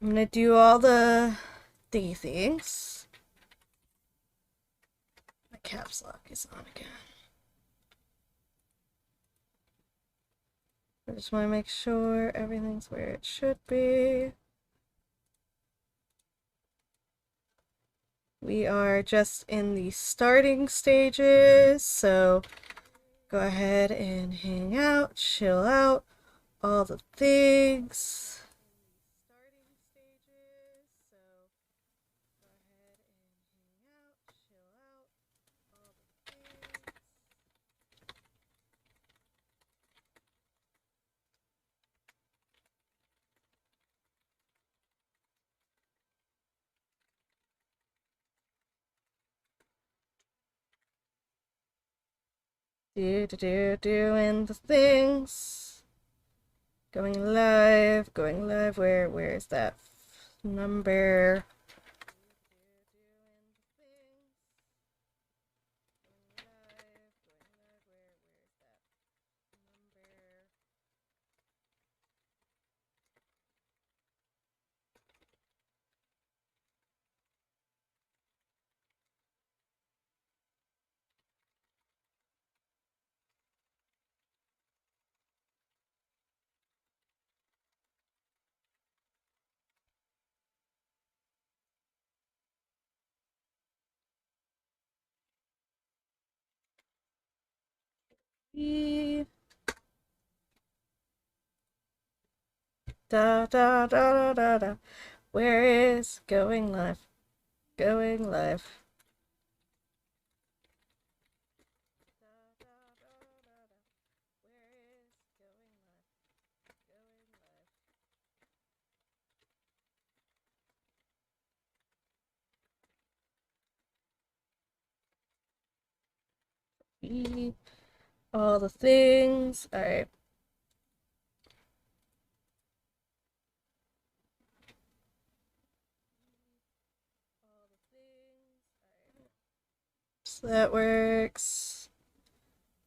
I'm gonna do all the thingy things. My caps lock is on again. I just want to make sure everything's where it should be. We are just in the starting stages, so go ahead and hang out, chill out, all the things. Doing the things. Going live, where is that number? Da da da da da da. Where is going live? Going live. All the things. Alright. So that works.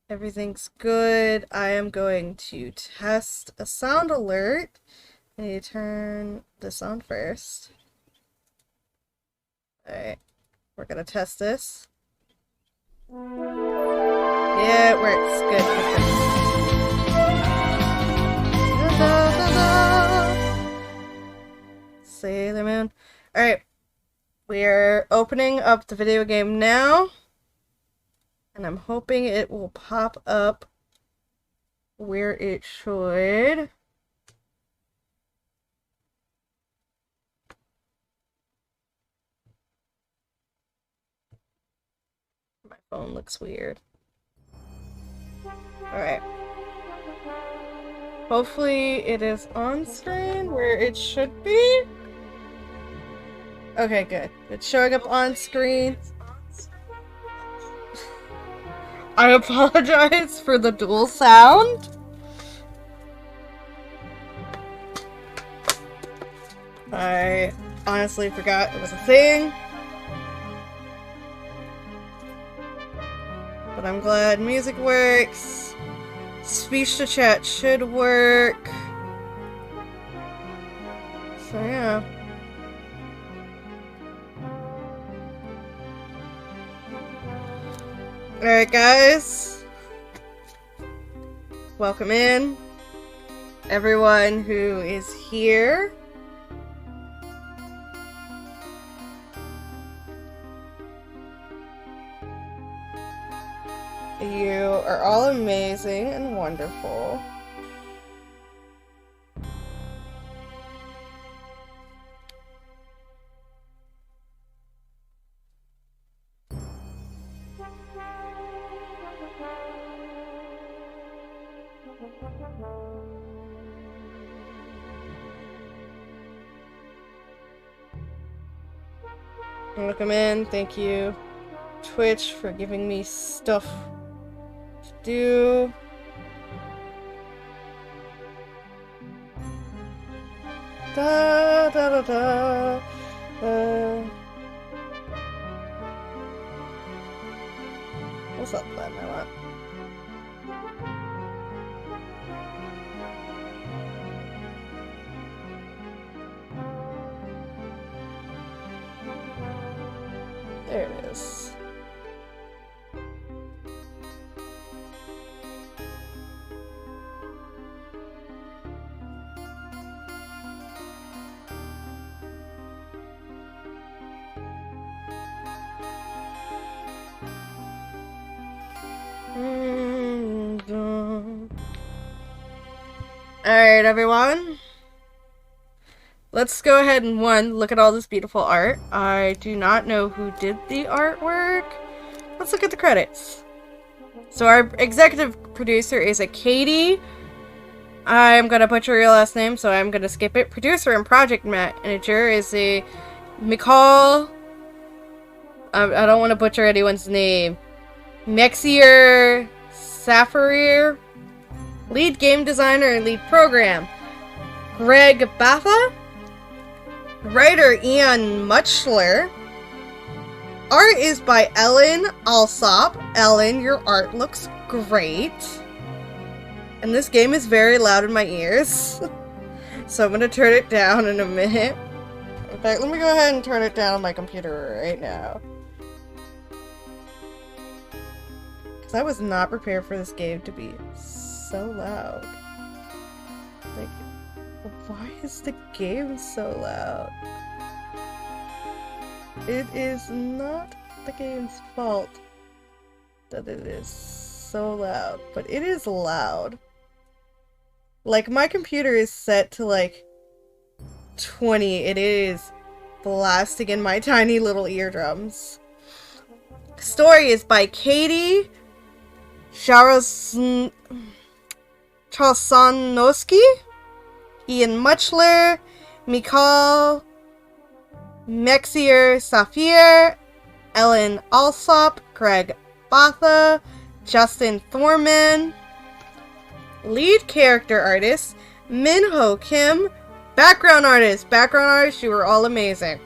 Everything's good. I am going to test a sound alert. I need to turn this on first. Alright. We're gonna test this. Yeah, it works. Good. Da, da, da. Sailor Moon. Alright. We're opening up the video game now. And I'm hoping it will pop up where it should. My phone looks weird. Alright. Hopefully it is on screen where it should be. Okay, good. It's showing up on screen. I apologize for the dual sound. I honestly forgot it was a thing. But I'm glad music works. Speech to chat should work. So yeah. Alright guys. Welcome in. Everyone who is here. You are all amazing and wonderful. Welcome in. Thank you, Twitch, for giving me stuff to do. Da da da da. What's up, plan I want? There it is. Alright, everyone. Let's go ahead and look at all this beautiful art. I do not know who did the artwork. Let's look at the credits. So our executive producer is a Katie. I'm gonna butcher your last name, so I'm gonna skip it. Producer and project manager is a Mikal. I don't want to butcher anyone's name. Mexier Safarir. Lead game designer and lead program, Greg Batha. Writer, Ian Muchler. Art is by Ellen Alsop. Ellen, your art looks great. And this game is very loud in my ears. So I'm going to turn it down in a minute. In fact, let me go ahead and turn it down on my computer right now. Because I was not prepared for this game to be so loud. Like, why is the game so loud? It is not the game's fault that it is so loud, but it is loud. Like, my computer is set to like 20. It is blasting in my tiny little eardrums. Story is by Katie Charosnowski, Ian Muchler, Mikal Mexier Safir, Ellen Alsop, Greg Batha, Justin Thorman. Lead character artist, Minho Kim. Background artist, you were all amazing.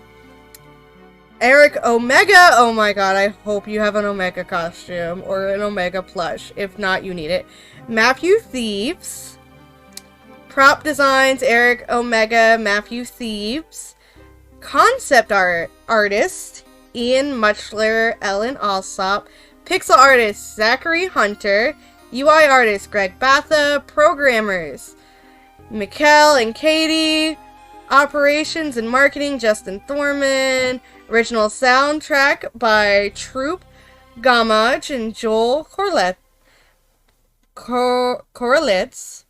Eric Omega, oh my god, I hope you have an Omega costume or an Omega plush. If not, you need it. Matthew Thieves. Prop designs, Eric Omega, Matthew Thieves. Concept artist, Ian Muchler, Ellen Alsop. Pixel artist, Zachary Hunter. UI artist, Greg Batha. Programmers, Mikkel and Katie. Operations and marketing, Justin Thorman. Original soundtrack by Troop Gamage and Joel Corlitz.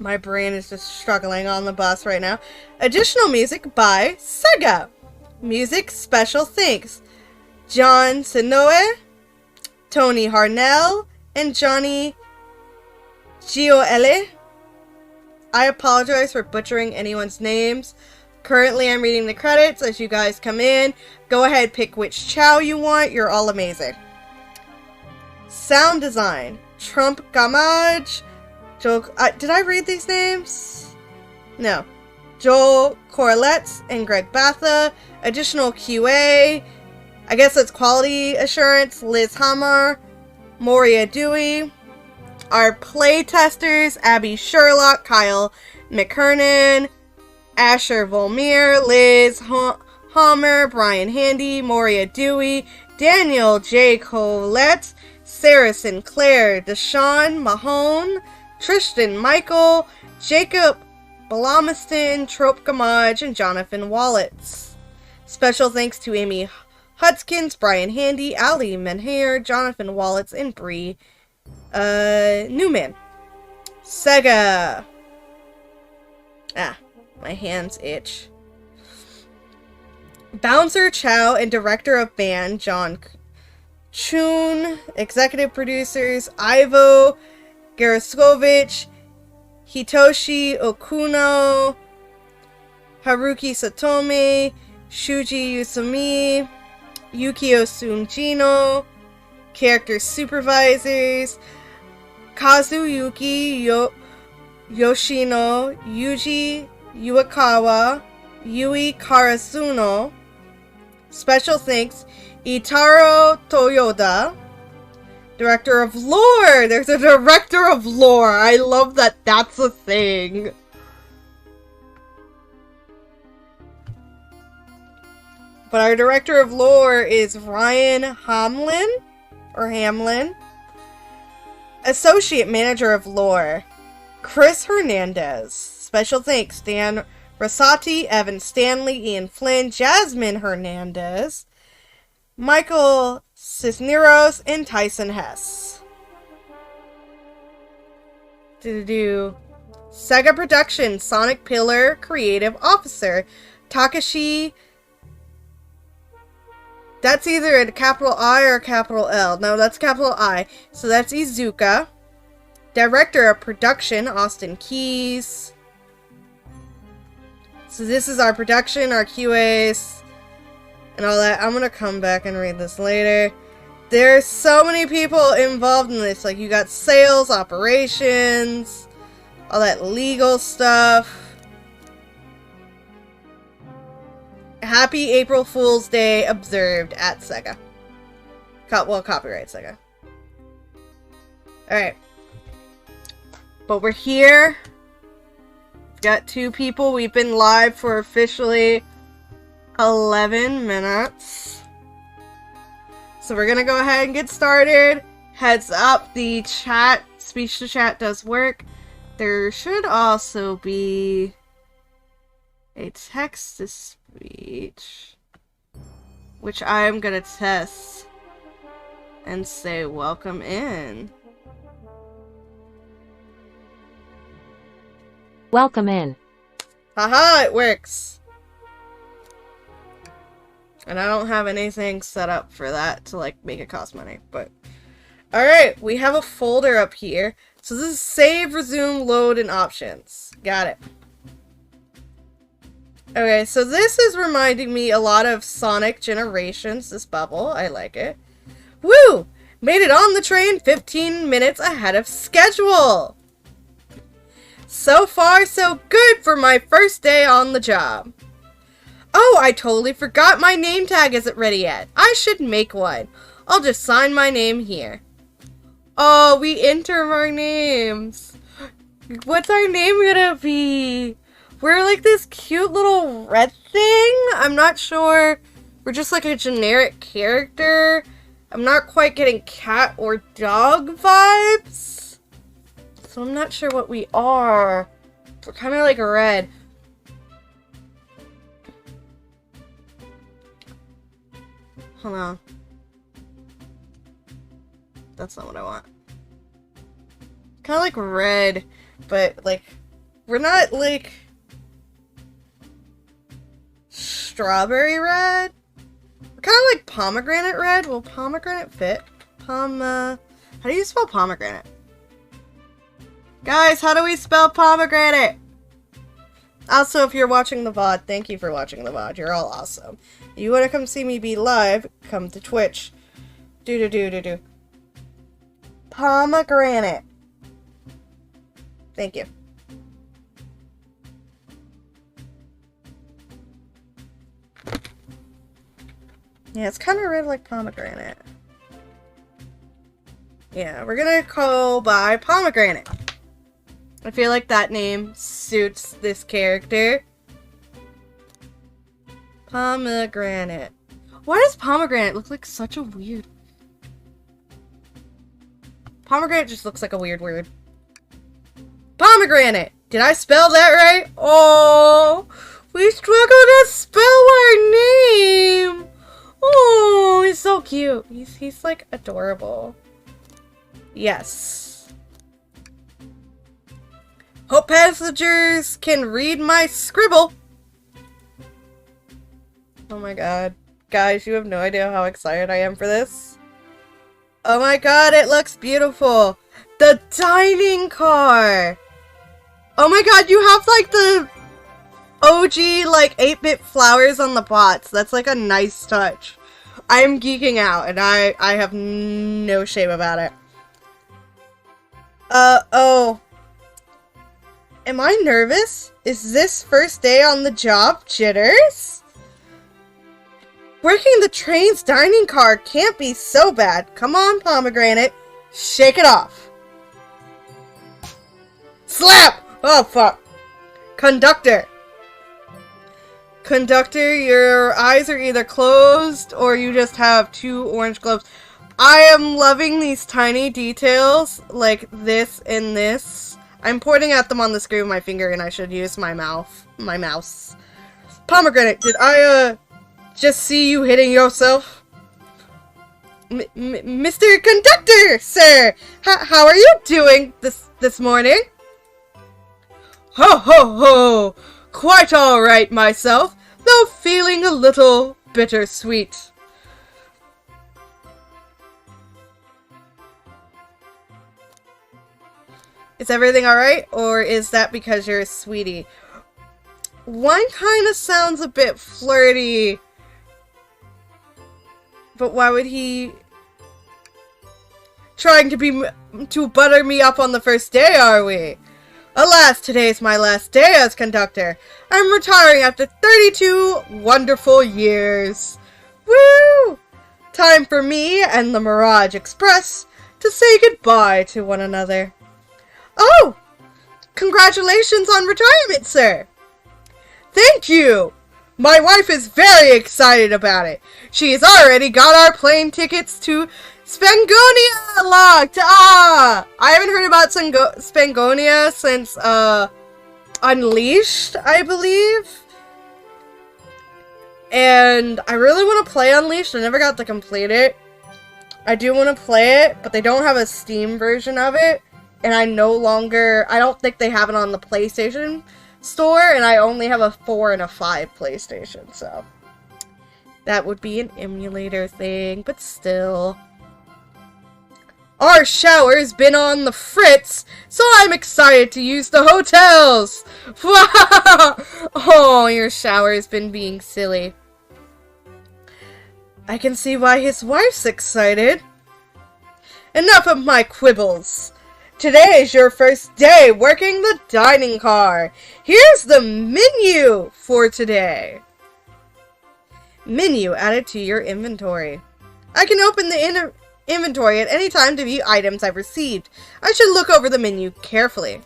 My brain is just struggling on the bus right now. Additional music by Sega. Music special thanks, John Sinoe, Tony Harnell, and Johnny Gioele. I apologize for butchering anyone's names. Currently, I'm reading the credits as you guys come in. Go ahead, pick which chow you want. You're all amazing. Sound design, Trump Gamage. Did I read these names? No. Joel Corlitz and Greg Batha. Additional QA, I guess it's quality assurance, Liz Hammer, Moria Dewey. Our play testers, Abby Sherlock, Kyle McKernan, Asher Volmir, Liz Hammer, Brian Handy, Moria Dewey, Daniel J. Colette, Sarah Sinclair, Deshaun Mahone, Tristan Michael, Jacob Balamiston, Trope Gamage, and Jonathan Wallets. Special thanks to Amy Hudskins, Brian Handy, Ali Menhair, Jonathan Wallets, and Bree Newman. Sega. My hands itch. Bouncer Chow and director of band, John Chun. Executive producers, Ivo Garaskovich, Hitoshi Okuno, Haruki Satome, Shuji Usumi, Yukio Sunjino. Character supervisors, Kazuyuki Yoshino, Yuji Uekawa, Yui Karasuno. Special thanks, Itaro Toyoda. Director of lore! There's a director of lore! I love that that's a thing! But our director of lore is Ryan Hamlin, or Hamlin. Associate manager of lore, Chris Hernandez. Special thanks, Dan Rosati, Evan Stanley, Ian Flynn, Jasmine Hernandez, Michael Cisneros, and Tyson Hess. Sega Productions, Sonic Pillar, Creative Officer, Takashi. That's either a capital I or a capital L. No, that's capital I. So that's Izuka. Director of Production, Austin Keys. So this is our production, our QAs, and all that. I'm gonna come back and read this later. There's so many people involved in this. Like, you got sales, operations, all that legal stuff. Happy April Fool's Day observed at Sega. Well, copyright Sega. Alright. But we're here. Got 2 people. We've been live for officially 11 minutes. So we're gonna go ahead and get started. Heads up, the chat, speech to chat does work. There should also be a text to speech, which I'm gonna test and say welcome in. Welcome in. Haha, it works. And I don't have anything set up for that to, like, make it cost money, but... Alright, we have a folder up here. So this is save, resume, load, and options. Got it. Okay, so this is reminding me a lot of Sonic Generations, this bubble. I like it. Woo! Made it on the train 15 minutes ahead of schedule! So far, so good for my first day on the job. Oh, I totally forgot my name tag isn't ready yet. I should make one. I'll just sign my name here. Oh, we enter our names. What's our name gonna be? We're like this cute little red thing. I'm not sure. We're just like a generic character. I'm not quite getting cat or dog vibes. So I'm not sure what we are. We're kind of like red. Hold on. That's not what I want. Kind of like red, but like, we're not like strawberry red. We're kind of like pomegranate red. Will pomegranate fit? How do you spell pomegranate? Guys, how do we spell pomegranate? Also, if you're watching the VOD, thank you for watching the VOD. You're all awesome. If you want to come see me be live, come to Twitch. Pomegranate. Thank you. Yeah, it's kind of red like pomegranate. Yeah, we're gonna go by pomegranate. I feel like that name suits this character. Pomegranate. Why does pomegranate look like such a weird... Pomegranate just looks like a weird word. Pomegranate! Did I spell that right? Oh, we struggle to spell our name! Oh, he's so cute. He's like adorable. Yes. Hope passengers can read my scribble. Oh my god. Guys, you have no idea how excited I am for this. Oh my god, it looks beautiful. The dining car. Oh my god, you have like the OG like 8-bit flowers on the bots. That's like a nice touch. I'm geeking out and I have no shame about it. Oh. Am I nervous? Is this first day on the job jitters? Working the train's dining car can't be so bad. Come on, pomegranate. Shake it off. Slap! Oh, fuck. Conductor. Conductor, your eyes are either closed or you just have 2 orange globes. I am loving these tiny details, like this and this. I'm pointing at them on the screen with my finger, and I should use my mouse. Pomegranate, did I, just see you hitting yourself? Mr. Conductor, sir! How are you doing this morning? Ho ho ho! Quite alright myself, though feeling a little bittersweet. Is everything alright, or is that because you're a sweetie? One kind of sounds a bit flirty. But why would he... Trying to butter me up on the first day, are we? Alas, today's my last day as conductor. I'm retiring after 32 wonderful years. Woo! Time for me and the Mirage Express to say goodbye to one another. Oh! Congratulations on retirement, sir! Thank you! My wife is very excited about it. She has already got our plane tickets to Spangonia locked! Ah! I haven't heard about Spangonia since, Unleashed, I believe. And I really want to play Unleashed. I never got to complete it. I do want to play it, but they don't have a Steam version of it. And I don't think they have it on the PlayStation Store, and I only have a 4 and a 5 PlayStation, so that would be an emulator thing, but still. Our shower's been on the fritz, so I'm excited to use the hotels! Oh, your shower's been being silly. I can see why his wife's excited. Enough of my quibbles. Today is your first day working the dining car. Here's the menu for today. Menu added to your inventory. I can open the inventory at any time to view items I've received. I should look over the menu carefully.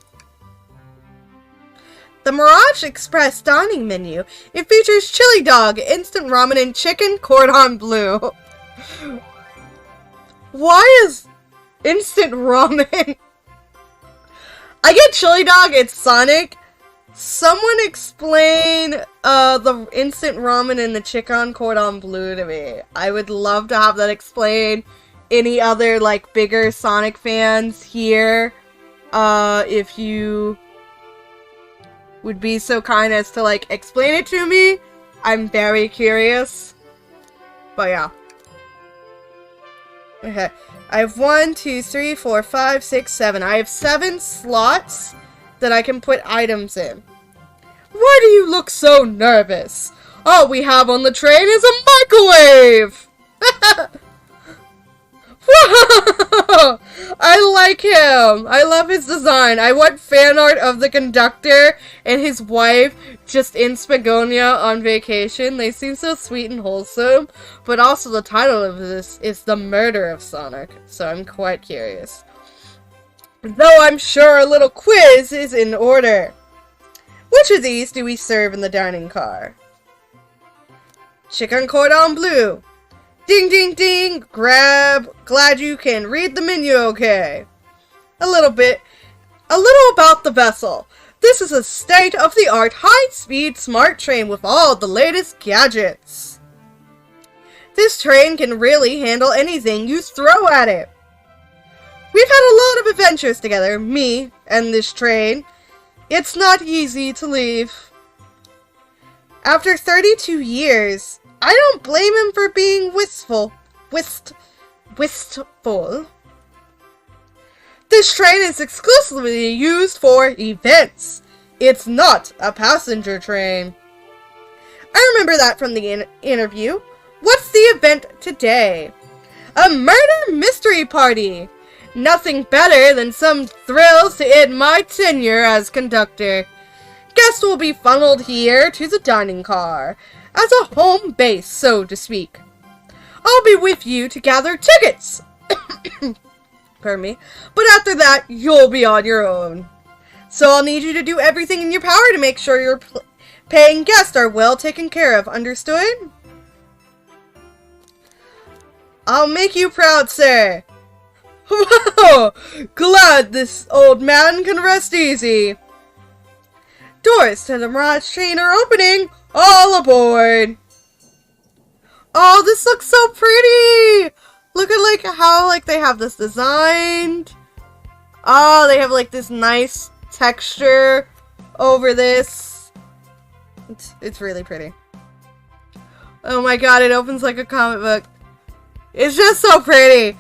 The Mirage Express dining menu. It features chili dog, instant ramen, and chicken cordon bleu. Why is instant ramen? I get chili dog, it's Sonic. Someone explain the instant ramen and the chicken cordon bleu to me. I would love to have that explained. Any other, like, bigger Sonic fans here, if you would be so kind as to, like, explain it to me. I'm very curious. But yeah. Okay. I have 1, 2, 3, 4, 5, 6, 7. I have 7 slots that I can put items in. Why do you look so nervous? All we have on the train is a microwave! I like him! I love his design. I want fan art of the conductor and his wife just in Spagonia on vacation. They seem so sweet and wholesome. But also the title of this is The Murder of Sonic. So I'm quite curious. Though I'm sure a little quiz is in order. Which of these do we serve in the dining car? Chicken cordon bleu. Ding ding ding! Glad you can read the menu okay. A little about the vessel. This is a state-of-the-art, high-speed smart train with all the latest gadgets. This train can really handle anything you throw at it. We've had a lot of adventures together, me and this train. It's not easy to leave. After 32 years, I don't blame him for being wistful. This train is exclusively used for events. It's not a passenger train. I remember that from the interview. What's the event today? A murder mystery party. Nothing better than some thrills to end my tenure as conductor. Guests will be funneled here to the dining car, as a home base, so to speak. I'll be with you to gather tickets. Pardon me. But after that, you'll be on your own. So I'll need you to do everything in your power to make sure your Paying guests are well taken care of, understood? I'll make you proud, sir. Wow! Glad this old man can rest easy. Doors to the Mirage train are opening! All aboard! Oh, this looks so pretty! Look at, like, how, like, they have this designed. Oh, they have, like, this nice texture over this. It's really pretty. Oh my god, it opens like a comic book. It's just so pretty!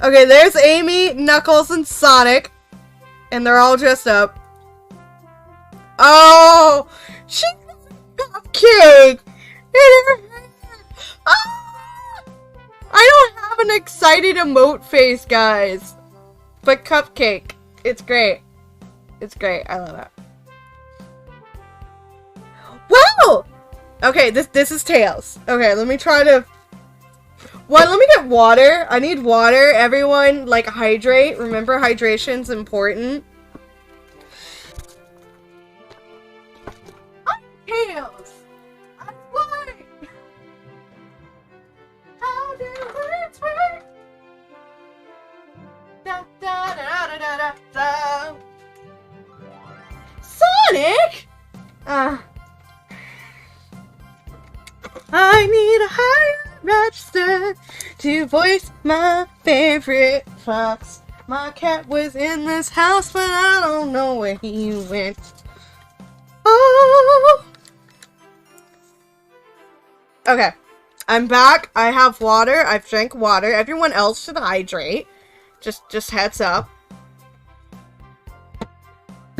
Okay, there's Amy, Knuckles, and Sonic. And they're all dressed up. Oh! She has a cupcake! Ah! I don't have an excited emote face, guys. But cupcake. It's great. It's great. I love it. Wow! Okay, this is Tails. Okay, let me try to... One, let me get water. I need water. Everyone, like, hydrate. Remember, hydration's important. I'm Tails. I'm flying. How do words work? Da da da da da da da. Sonic! I need a higher register to voice my favorite fox. My cat was in this house, but I don't know where he went. Oh! Okay, I'm back. I have water. I've drank water. Everyone else should hydrate. Just heads up.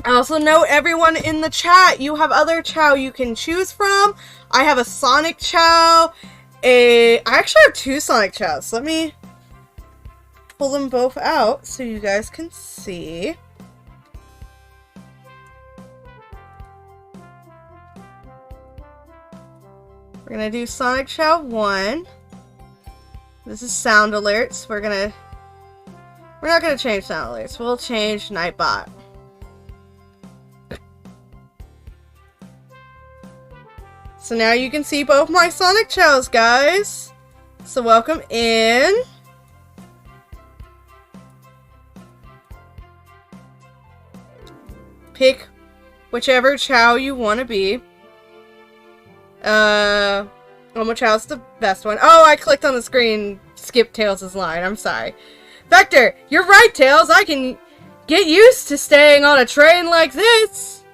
I also note everyone in the chat, you have other chow you can choose from. I have a Sonic chow. I actually have two Sonic chows. Let me pull them both out so you guys can see. We're gonna do Sonic Chow 1. This is sound alerts. We're not gonna change sound alerts. We'll change Nightbot. So now you can see both my Sonic Chows, guys. So welcome in. Pick whichever Chow you want to be. Momo Chow's the best one. Oh, I clicked on the screen, skipped Tails' line. I'm sorry. Vector, you're right, Tails. I can get used to staying on a train like this.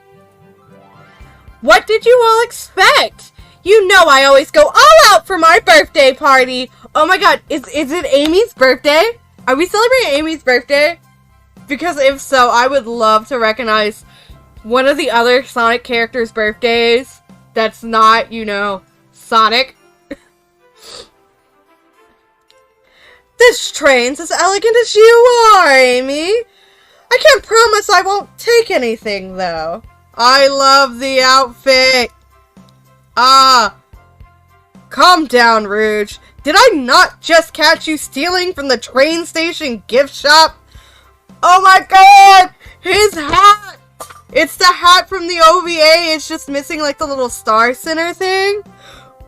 What did you all expect? You know I always go all out for my birthday party. Oh my god, is it Amy's birthday? Are we celebrating Amy's birthday? Because if so, I would love to recognize one of the other Sonic characters' birthdays that's not, you know, Sonic. This train's as elegant as you are, Amy. I can't promise I won't take anything, though. I love the outfit. Ah. Calm down, Rouge. Did I not just catch you stealing from the train station gift shop? Oh my god! His hat! It's the hat from the OVA. It's just missing, like, the little star center thing.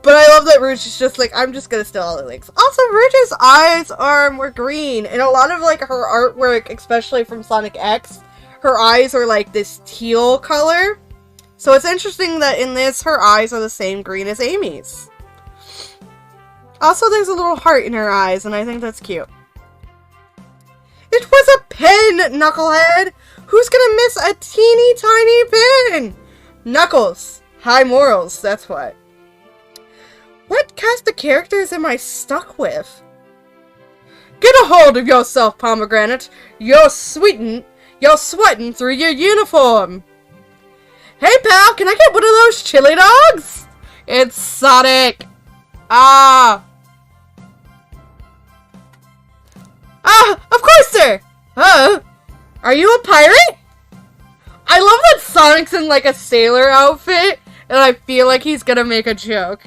But I love that Rouge is just like, I'm just gonna steal all the links. Also, Rouge's eyes were green. And a lot of, like, her artwork, especially from Sonic X, her eyes are, like, this teal color. So it's interesting that in this, her eyes are the same green as Amy's. Also, there's a little heart in her eyes, and I think that's cute. It was a pen, Knucklehead! Who's gonna miss a teeny tiny pen? Knuckles. High morals, that's what. What cast of characters am I stuck with? Get a hold of yourself, Pomegranate. You're sweating through your uniform. Hey, pal, can I get one of those chili dogs? It's Sonic. Ah, of course, sir. Are you a pirate? I love that Sonic's in, like, a sailor outfit, and I feel like he's gonna make a joke.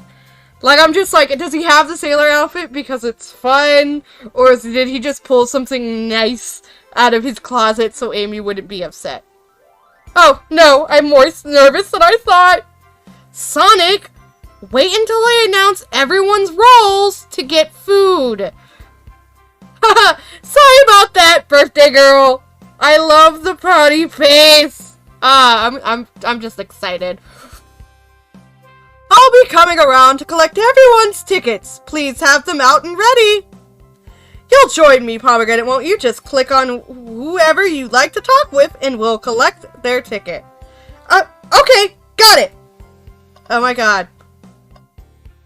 Like, I'm just like, does he have the sailor outfit because it's fun? Or did he just pull something nice out of his closet so Amy wouldn't be upset? Oh, no, I'm more nervous than I thought. Sonic, wait until I announce everyone's roles to get food. Haha, sorry about that, birthday girl. I love the pouty face. I'm just excited. I'll be coming around to collect everyone's tickets. Please have them out and ready. You'll join me, Pomegranate, won't you? Just click on whoever you'd like to talk with and we'll collect their ticket. Okay, got it. Oh my god.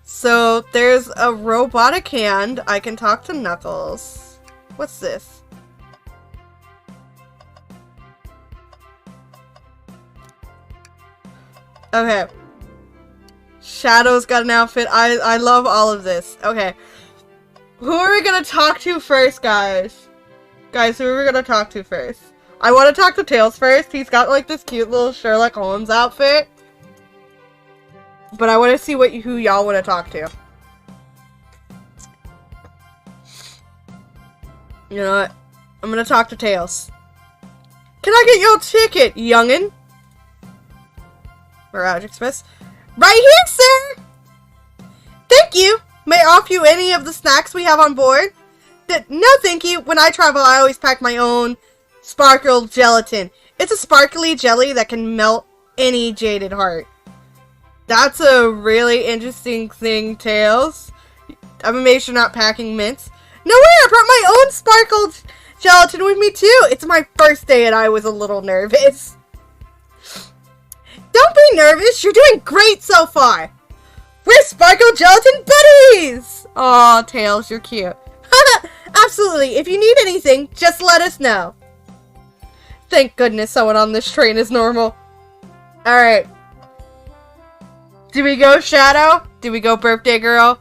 So, there's a robotic hand. I can talk to Knuckles. What's this? Okay. Shadow's got an outfit. I love all of this. Okay. Who are we gonna talk to first, guys? Guys, who are we gonna talk to first? I want to talk to Tails first. He's got like this cute little Sherlock Holmes outfit. But I want to see who y'all want to talk to. You know what? I'm gonna talk to Tails. Can I get your ticket, youngin'? Mirage Express. Right here, sir! Thank you! May I offer you any of the snacks we have on board? No, thank you. When I travel, I always pack my own sparkle gelatin. It's a sparkly jelly that can melt any jaded heart. That's a really interesting thing, Tails. I'm amazed you're not packing mints. No way, I brought my own sparkle gelatin with me too. It's my first day and I was a little nervous. Don't be nervous, you're doing great so far. We're sparkle gelatin buddies! Aw, Tails, you're cute. Absolutely, if you need anything, just let us know. Thank goodness someone on this train is normal. Alright. Do we go Shadow? Do we go Birthday Girl?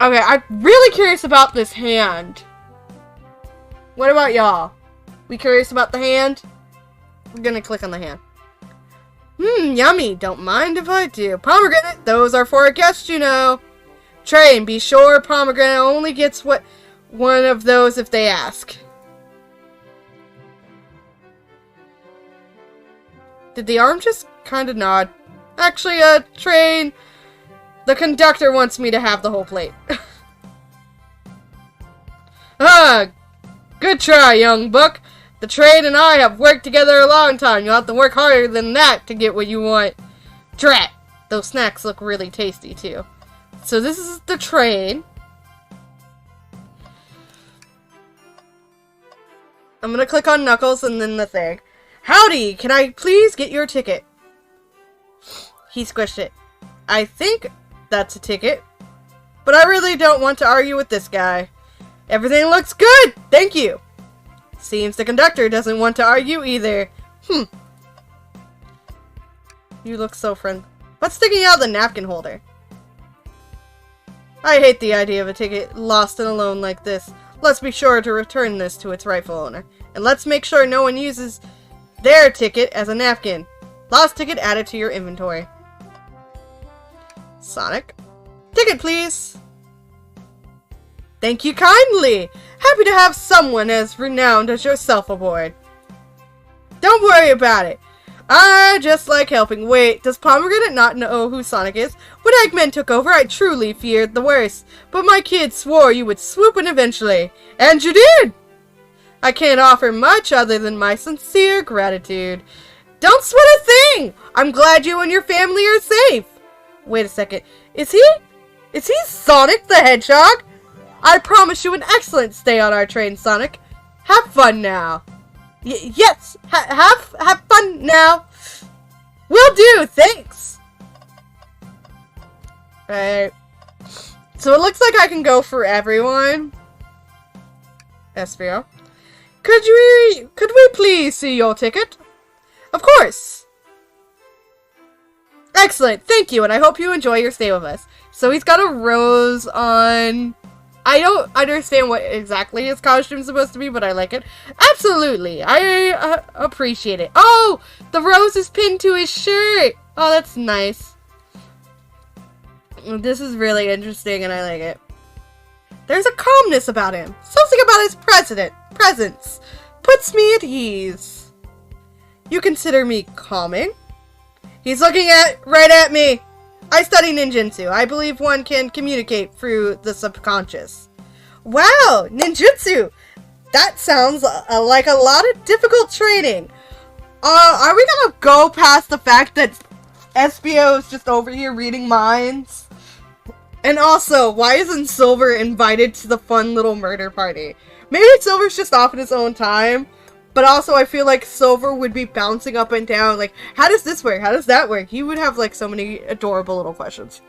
Okay, I'm really curious about this hand. What about y'all? We curious about the hand? I'm gonna click on the hand. Yummy. Don't mind if I do. Pomegranate, those are for a guest, you know. Train, be sure Pomegranate only gets one of those if they ask. Did the arm just kind of nod? Actually, Train, the conductor wants me to have the whole plate. Good try, young buck. The train and I have worked together a long time. You'll have to work harder than that to get what you want. Drat! Those snacks look really tasty, too. So this is the train. I'm gonna click on Knuckles and then the thing. Howdy! Can I please get your ticket? He squished it. I think that's a ticket. But I really don't want to argue with this guy. Everything looks good! Thank you! Seems the conductor doesn't want to argue either. You look so friendly. What's sticking out of the napkin holder? I hate the idea of a ticket lost and alone like this. Let's be sure to return this to its rightful owner. And let's make sure no one uses their ticket as a napkin. Lost ticket added to your inventory. Sonic. Ticket, please. Thank you kindly. Happy to have someone as renowned as yourself aboard. Don't worry about it. I just like helping. Wait, does Pomegranate not know who Sonic is? When Eggman took over, I truly feared the worst. But my kids swore you would swoop in eventually. And you did! I can't offer much other than my sincere gratitude. Don't sweat a thing! I'm glad you and your family are safe. Wait a second. Is he Sonic the Hedgehog? I promise you an excellent stay on our train, Sonic. Have fun now. Yes, have fun now. Will do, thanks. Alright. So it looks like I can go for everyone. SVO. Could we please see your ticket? Of course. Excellent, thank you, and I hope you enjoy your stay with us. So he's got a rose on. I don't understand what exactly his costume is supposed to be, but I like it. Absolutely. I appreciate it. Oh, the rose is pinned to his shirt. Oh, that's nice. This is really interesting, and I like it. There's a calmness about him. Something about his presence puts me at ease. You consider me calming? He's looking right at me. I study ninjutsu. I believe one can communicate through the subconscious. Wow, ninjutsu! That sounds like a lot of difficult training. Are we gonna go past the fact that SBO is just over here reading minds? And also, why isn't Silver invited to the fun little murder party? Maybe Silver's just off in his own time. But also, I feel like Silver would be bouncing up and down, like, how does this work? How does that work? He would have, like, so many adorable little questions.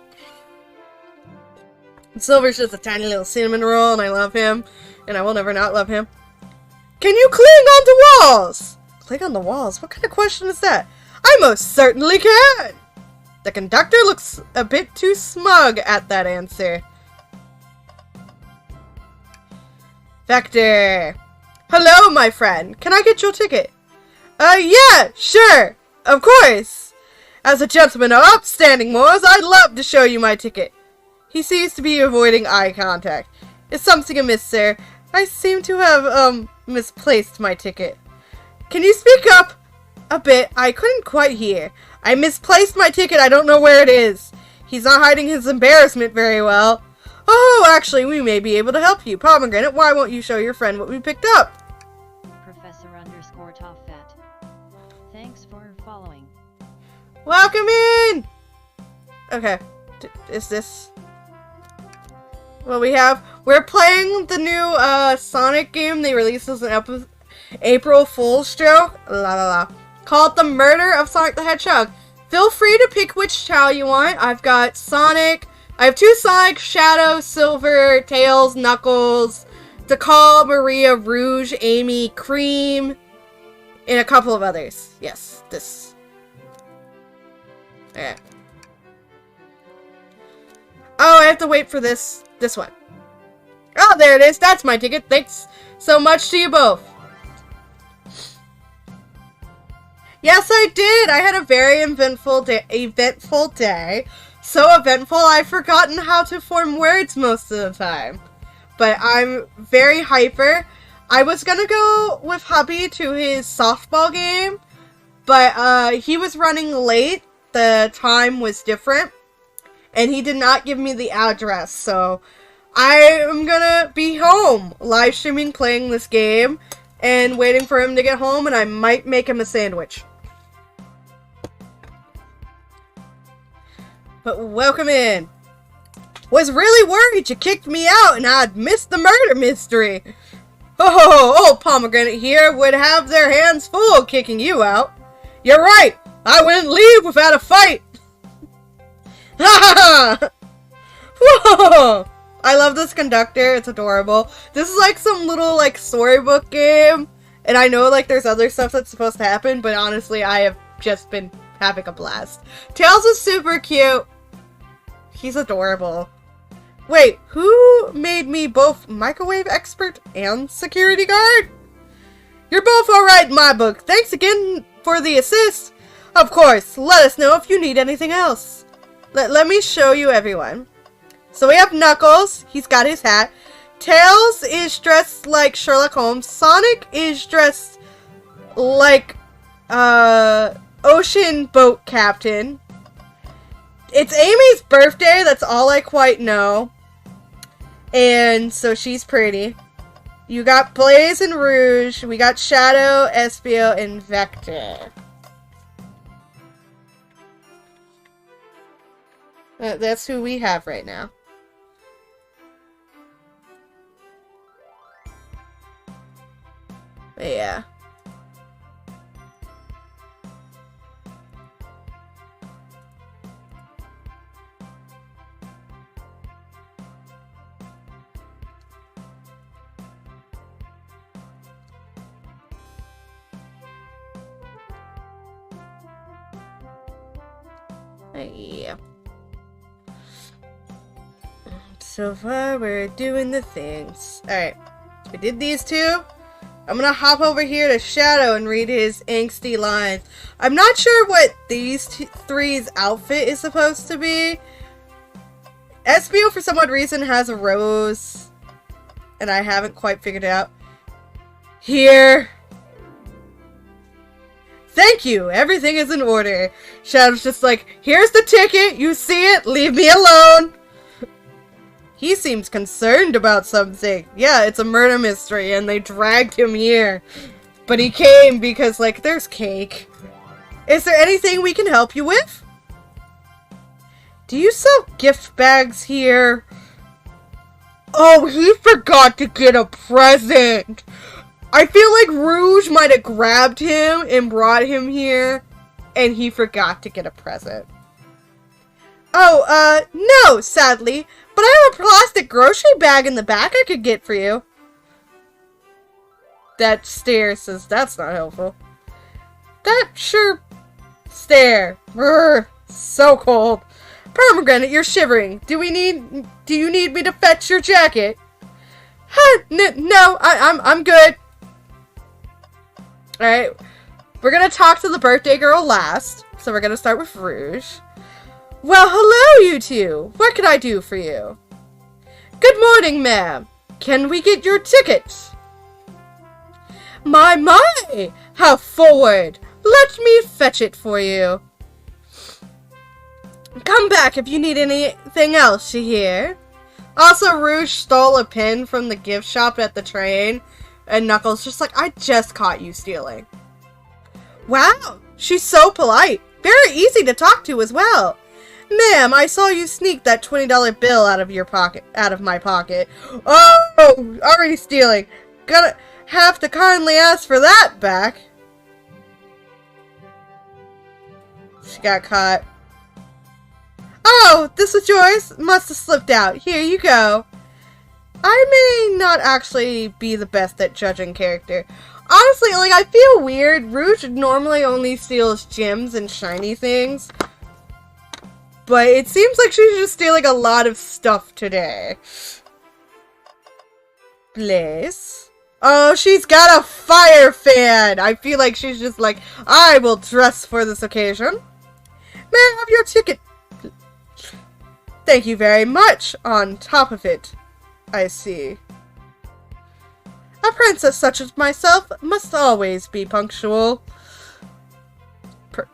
Silver's just a tiny little cinnamon roll, and I love him. And I will never not love him. Can you cling onto walls? Cling on the walls? What kind of question is that? I most certainly can! The conductor looks a bit too smug at that answer. Vector. Hello, my friend. Can I get your ticket? Yeah, sure. Of course. As a gentleman of upstanding morals, I'd love to show you my ticket. He seems to be avoiding eye contact. Is something amiss, sir? I seem to have, misplaced my ticket. Can you speak up a bit? I couldn't quite hear. I misplaced my ticket. I don't know where it is. He's not hiding his embarrassment very well. Oh, actually, we may be able to help you. Pomegranate, why won't you show your friend what we picked up? Professor_Toffat. Thanks for following. Welcome in! Okay. Is this what we have? We're playing the new, Sonic game they released as an April Fool's joke. La la la. Called The Murder of Sonic the Hedgehog. Feel free to pick which Chow you want. I've got Sonic. I have 2 Sonic, Shadow, Silver, Tails, Knuckles, Decal, Maria, Rouge, Amy, Cream, and a couple of others. Yes, this. Okay. Oh, I have to wait for this one. Oh, there it is. That's my ticket. Thanks so much to you both. Yes, I did. I had a very eventful day. So eventful, I've forgotten how to form words most of the time. But I'm very hyper. I was gonna go with hubby to his softball game, but he was running late. The time was different, and he did not give me the address, so I am gonna be home live streaming playing this game and waiting for him to get home, and I might make him a sandwich. But welcome in. Was really worried you kicked me out and I'd missed the murder mystery. Oh, Pomegranate here would have their hands full kicking you out. You're right. I wouldn't leave without a fight. Ha ha ha. I love this conductor. It's adorable. This is like some little like storybook game. And I know like there's other stuff that's supposed to happen, but honestly I have just been having a blast. Tails is super cute. He's adorable. Wait, who made me both microwave expert and security guard? You're both alright in my book. Thanks again for the assist. Of course, let us know if you need anything else. Let me show you everyone. So we have Knuckles. He's got his hat. Tails is dressed like Sherlock Holmes. Sonic is dressed like, ocean boat captain. It's Amy's birthday, that's all I quite know. And so she's pretty. You got Blaze and Rouge. We got Shadow, Espio, and Vector. That's who we have right now. But yeah. Yeah. So far, we're doing the things. Alright. We did these two. I'm gonna hop over here to Shadow and read his angsty lines. I'm not sure what these three's outfit is supposed to be. Espio, for some odd reason, has a rose. And I haven't quite figured it out. Here. Thank you. Everything is in order. Shadow's just like, here's the ticket. You see it. Leave me alone. He seems concerned about something. Yeah, it's a murder mystery and they dragged him here. But he came because, like, there's cake. Is there anything we can help you with? Do you sell gift bags here? Oh, he forgot to get a present. I feel like Rouge might have grabbed him and brought him here, and he forgot to get a present. Oh, no, sadly, but I have a plastic grocery bag in the back I could get for you. That stare says that's not helpful. That sure stare. Brr, so cold. Pomegranate, you're shivering. Do you need me to fetch your jacket? Huh, no, I'm good. Alright, we're gonna talk to the birthday girl last, so we're gonna start with Rouge. Well, hello, you two. What can I do for you? Good morning, ma'am. Can we get your ticket? My, how forward. Let me fetch it for you. Come back if you need anything else, you hear? Also, Rouge stole a pin from the gift shop at the train, and Knuckles just like, I just caught you stealing. Wow, she's so polite. Very easy to talk to as well. Ma'am, I saw you sneak that $20 bill out of my pocket. Oh, already stealing. Gonna have to kindly ask for that back. She got caught. Oh, this was yours? Must have slipped out. Here you go. I may not actually be the best at judging character. Honestly, like, I feel weird. Rouge normally only steals gems and shiny things. But it seems like she's just stealing a lot of stuff today. Bliss. Oh, she's got a fire fan! I feel like she's just like, I will dress for this occasion. May I have your ticket? Thank you very much. On top of it, I see. A princess such as myself must always be punctual.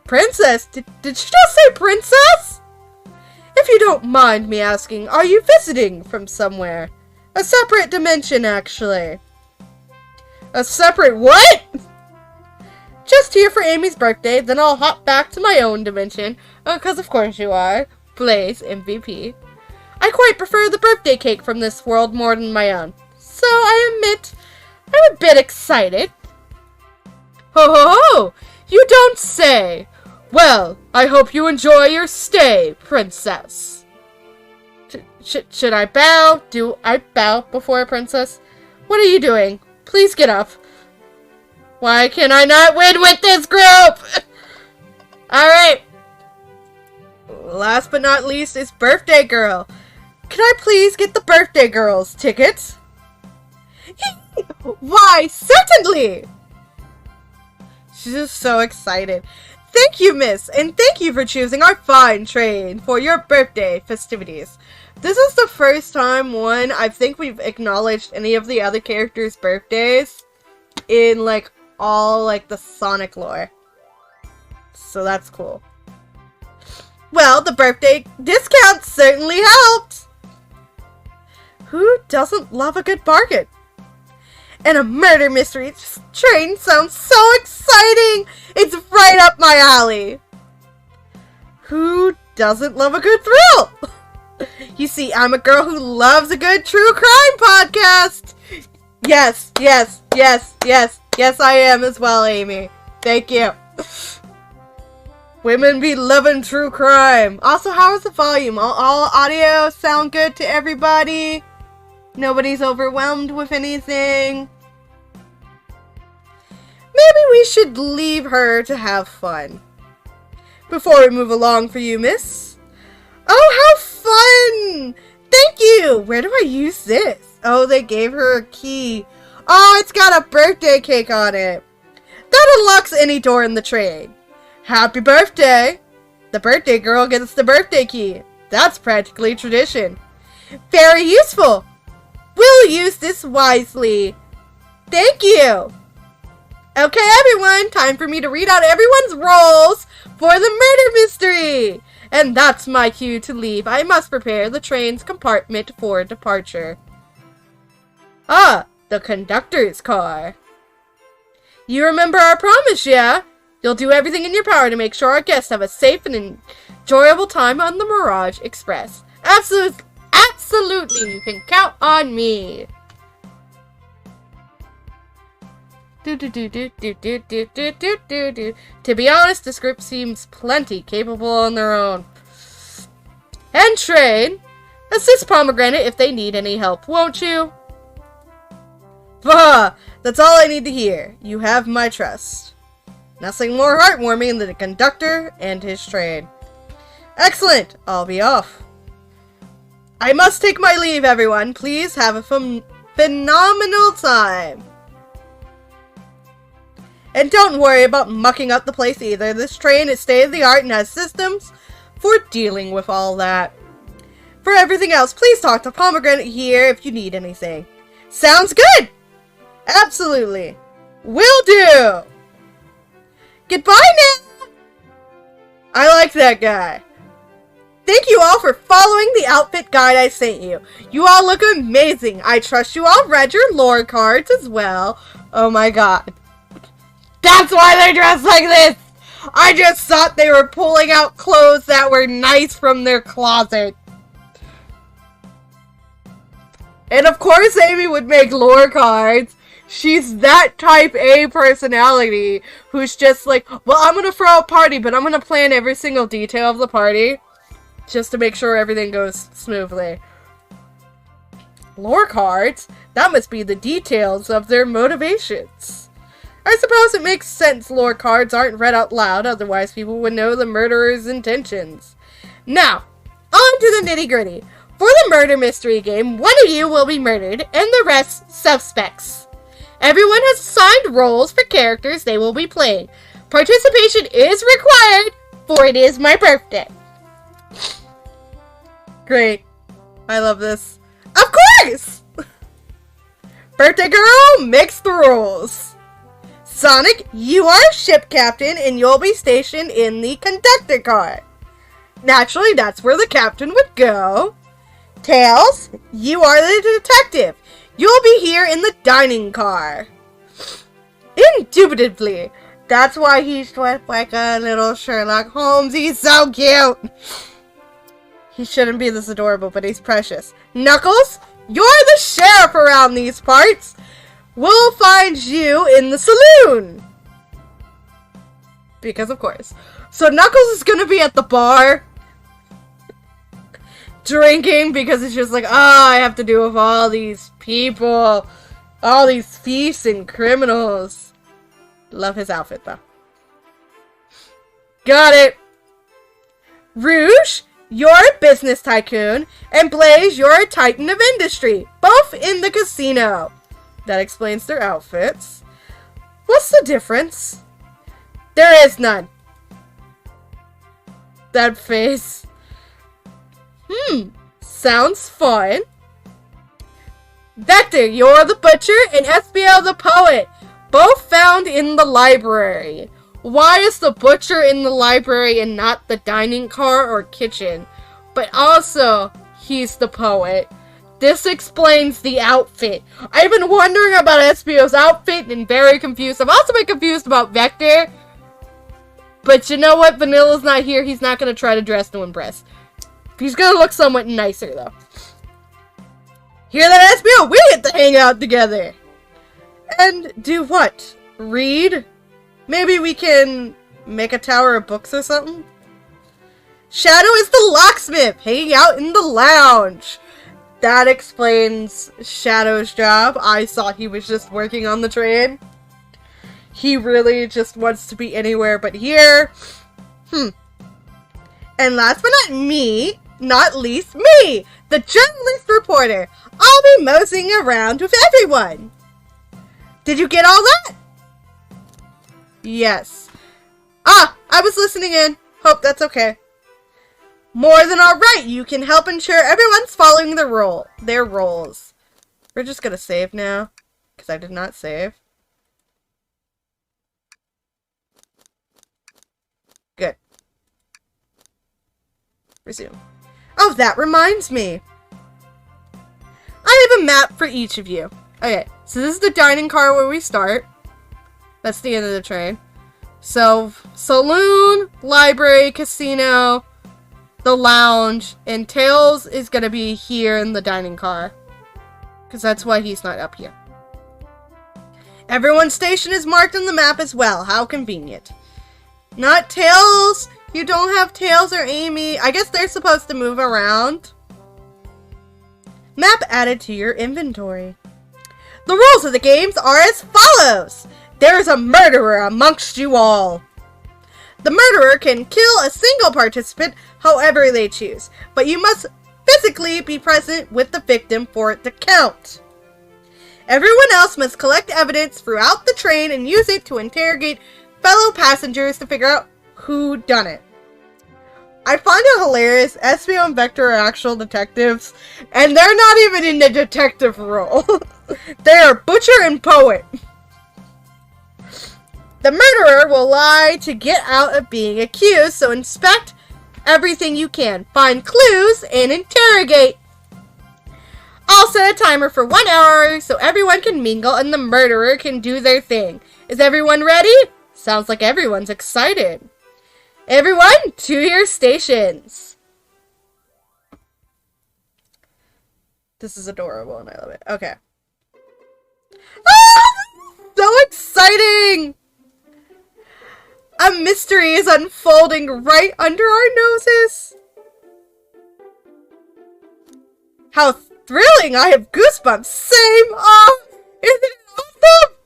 Princess? Did you just say princess? If you don't mind me asking, are you visiting from somewhere? A separate dimension, actually. A separate what? Just here for Amy's birthday, then I'll hop back to my own dimension. Because of course you are. Blaze, MVP. I quite prefer the birthday cake from this world more than my own. So I admit, I'm a bit excited. Ho ho ho! You don't say! Well, I hope you enjoy your stay, princess. Should I bow? Do I bow before a princess? What are you doing? Please get up. Why can I not win with this group? Alright. Last but not least is Birthday Girl. Can I please get the Birthday Girl's tickets? Why, certainly! She's just so excited. Thank you, miss, and thank you for choosing our fine train for your birthday festivities. This is the first time, I think we've acknowledged any of the other characters' birthdays in, like, all, like, the Sonic lore. So that's cool. Well, the birthday discount certainly helped! Who doesn't love a good bargain? And a murder mystery train sounds so exciting! It's right up my alley! Who doesn't love a good thrill? You see, I'm a girl who loves a good true crime podcast! Yes, yes, yes, yes, yes I am as well, Amy. Thank you. Women be loving true crime. Also, how is the volume? All audio sound good to everybody? Nobody's overwhelmed with anything? Maybe we should leave her to have fun. Before we move along for you, miss. Oh, how fun! Thank you! Where do I use this? Oh, they gave her a key. Oh, it's got a birthday cake on it. That unlocks any door in the train. Happy birthday! The birthday girl gets the birthday key. That's practically tradition. Very useful. We'll use this wisely. Thank you. Okay, everyone, time for me to read out everyone's roles for the murder mystery. And that's my cue to leave. I must prepare the train's compartment for departure. Ah, the conductor's car. You remember our promise, yeah? You'll do everything in your power to make sure our guests have a safe and enjoyable time on the Mirage Express. Absolutely, you can count on me. To be honest, this group seems plenty capable on their own. And train, assist Pomegranate if they need any help, won't you? Bah! That's all I need to hear. You have my trust. Nothing more heartwarming than the conductor and his train. Excellent! I'll be off. I must take my leave, everyone. Please have a phenomenal time. And don't worry about mucking up the place either. This train is state-of-the-art and has systems for dealing with all that. For everything else, please talk to Pomegranate here if you need anything. Sounds good! Absolutely. Will do! Goodbye now! I like that guy. Thank you all for following the outfit guide I sent you. You all look amazing. I trust you all read your lore cards as well. Oh my god. That's why they're dressed like this! I just thought they were pulling out clothes that were nice from their closet. And of course Amy would make lore cards. She's that type A personality who's just like, well, I'm gonna throw a party, but I'm gonna plan every single detail of the party just to make sure everything goes smoothly. Lore cards? That must be the details of their motivations. I suppose it makes sense lore cards aren't read out loud, otherwise people would know the murderer's intentions. Now, on to the nitty-gritty. For the murder mystery game, one of you will be murdered, and the rest suspects. Everyone has assigned roles for characters they will be playing. Participation is required, for it is my birthday. Great. I love this. Of course! Birthday girl, mix the rules. Sonic, you are ship captain, and you'll be stationed in the conductor car. Naturally, that's where the captain would go. Tails, you are the detective. You'll be here in the dining car. Indubitably. That's why he's dressed like a little Sherlock Holmes. He's so cute. He shouldn't be this adorable, but he's precious. Knuckles, you're the sheriff around these parts. We'll find you in the saloon. Because of course. So Knuckles is going to be at the bar drinking because it's just like, I have to deal with all these people. All these thieves and criminals. Love his outfit though. Got it. Rouge, you're a business tycoon. And Blaze, you're a titan of industry. Both in the casino. That explains their outfits. What's the difference? There is none. That face. Sounds fun. Vector, you're the butcher, and SBL the poet. Both found in the library. Why is the butcher in the library and not the dining car or kitchen? But also, he's the poet. This explains the outfit. I've been wondering about SBO's outfit and very confused. I've also been confused about Vector. But you know what? Vanilla's not here. He's not going to try to dress to impress. He's going to look somewhat nicer, though. Hear that, SBO? We get to hang out together. And do what? Read? Maybe we can make a tower of books or something? Shadow is the locksmith, hanging out in the lounge. That explains Shadow's job. I thought he was just working on the train. He really just wants to be anywhere but here. And last but not least, me, the journalist reporter. I'll be moseying around with everyone. Did you get all that? Yes. I was listening in. Hope that's okay. More than alright, you can help ensure everyone's following their roles. We're just gonna save now, because I did not save. Resume. Oh, that reminds me. I have a map for each of you. Okay, so this is the dining car where we start. That's the end of the train. So, saloon, library, casino, the lounge, and Tails is gonna be here in the dining car. Because that's why he's not up here. Everyone's station is marked on the map as well. How convenient. Not Tails! You don't have Tails or Amy. I guess they're supposed to move around. Map added to your inventory. The rules of the games are as follows. There is a murderer amongst you all. The murderer can kill a single participant however they choose, but you must physically be present with the victim for it to count. Everyone else must collect evidence throughout the train and use it to interrogate fellow passengers to figure out who done it. I find it hilarious, Espio and Vector are actual detectives, and they're not even in the detective role. They are butcher and poet. The murderer will lie to get out of being accused, so inspect everything you can, find clues, and interrogate. I'll set a timer for 1 hour so everyone can mingle and the murderer can do their thing. Is everyone ready? Sounds like everyone's excited. Everyone, to your stations. This is adorable and I love it. Okay. Ah! So exciting! A mystery is unfolding right under our noses. How thrilling! I have goosebumps. Same. Oh, isn't it awesome?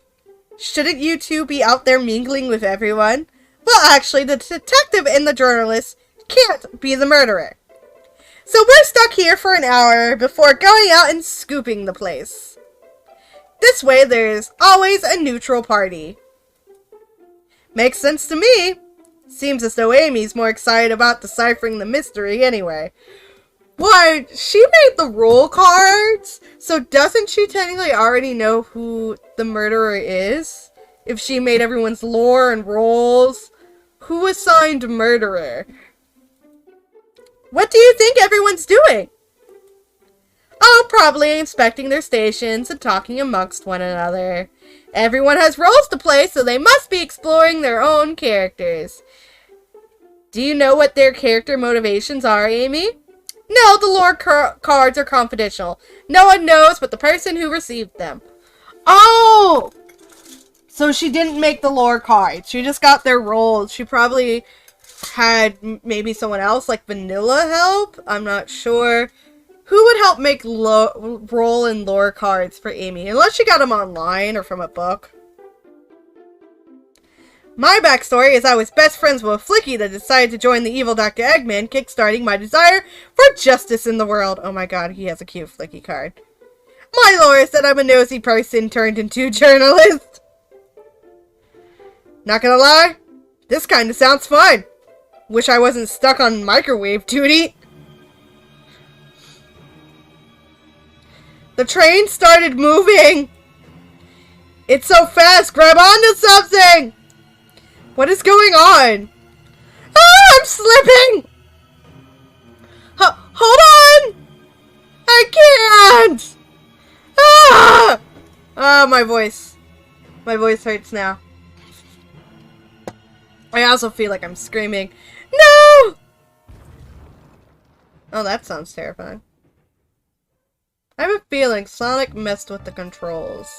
Shouldn't you two be out there mingling with everyone? Well, actually, the detective and the journalist can't be the murderer. So we're stuck here for an hour before going out and scooping the place. This way, there's always a neutral party. Makes sense to me. Seems as though Amy's more excited about deciphering the mystery anyway. Why, she made the roll cards, so doesn't she technically already know who the murderer is? If she made everyone's lore and rolls, who assigned murderer? What do you think everyone's doing? Oh, probably inspecting their stations and talking amongst one another. Everyone has roles to play, so they must be exploring their own characters. Do you know what their character motivations are, Amy? No, the lore cards are confidential. No one knows but the person who received them. Oh! So she didn't make the lore cards. She just got their roles. She probably had maybe someone else, like Vanilla, help? I'm not sure. Who would help make role and lore cards for Amy? Unless she got them online or from a book. My backstory is I was best friends with Flicky that decided to join the evil Dr. Eggman, kickstarting my desire for justice in the world. Oh my god, he has a cute Flicky card. My lore is that I'm a nosy person turned into journalist. Not gonna lie, this kinda sounds fun. Wish I wasn't stuck on microwave duty. The train started moving. It's so fast, grab onto something. What is going on? Ah, I'm slipping! Hold on! I can't! Ah! Oh, my voice. My voice hurts now. I also feel like I'm screaming. No! Oh, that sounds terrifying. I have a feeling Sonic messed with the controls.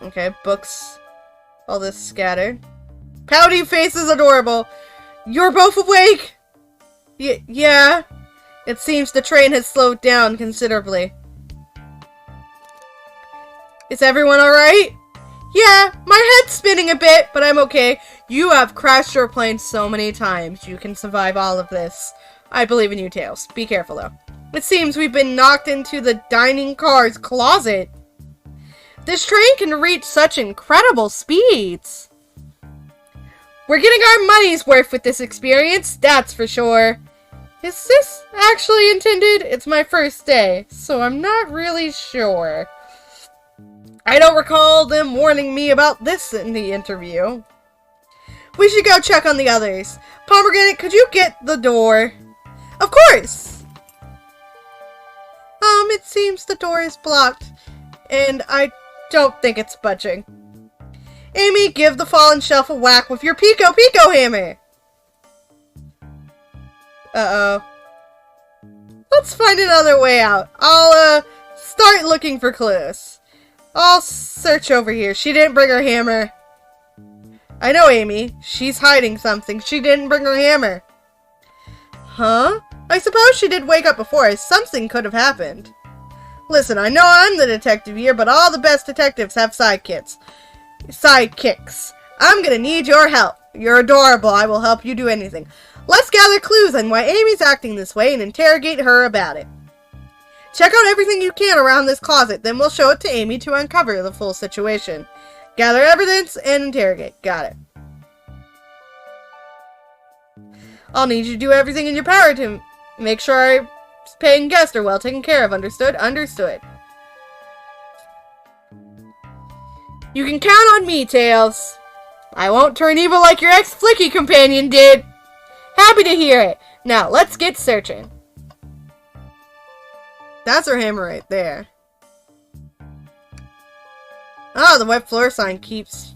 Okay, books. All this scattered. Pouty face is adorable. You're both awake? Yeah. It seems the train has slowed down considerably. Is everyone alright? Yeah, my head's spinning a bit, but I'm okay. You have crashed your plane so many times. You can survive all of this. I believe in you, Tails. Be careful, though. It seems we've been knocked into the dining car's closet. This train can reach such incredible speeds. We're getting our money's worth with this experience, that's for sure. Is this actually intended? It's my first day, so I'm not really sure. I don't recall them warning me about this in the interview. We should go check on the others. Pomegranate, could you get the door? Of course! It seems the door is blocked, and I don't think it's budging. Amy, give the fallen shelf a whack with your Pico hammer! Uh-oh. Let's find another way out. I'll, start looking for clues. I'll search over here. She didn't bring her hammer. I know, Amy. She's hiding something. She didn't bring her hammer. Huh? I suppose she did wake up before. Something could have happened. Listen, I know I'm the detective here, but all the best detectives have sidekicks. I'm gonna need your help. You're adorable. I will help you do anything. Let's gather clues on why Amy's acting this way and interrogate her about it. Check out everything you can around this closet, then we'll show it to Amy to uncover the full situation. Gather evidence and interrogate. Got it. I'll need you to do everything in your power to make sure our paying guests are well taken care of. Understood? Understood. You can count on me, Tails. I won't turn evil like your ex-Flicky companion did. Happy to hear it. Now, let's get searching. That's her hammer right there. Oh, the wet floor sign keeps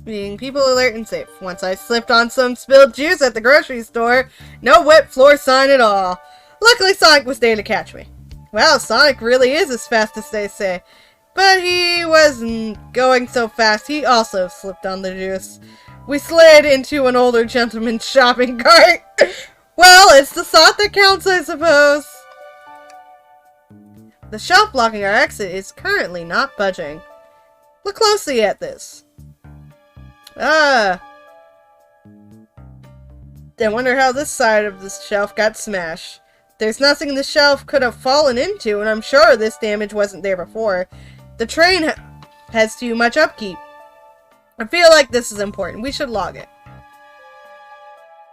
being people alert and safe. Once I slipped on some spilled juice at the grocery store. No wet floor sign at all. Luckily, Sonic was there to catch me. Well, Sonic really is as fast as they say. But he wasn't going so fast. He also slipped on the juice. We slid into an older gentleman's shopping cart. Well, it's the thought that counts, I suppose. The shelf blocking our exit is currently not budging. Look closely at this. I wonder how this side of the shelf got smashed. There's nothing the shelf could have fallen into, and I'm sure this damage wasn't there before. The train has too much upkeep. I feel like this is important. We should log it.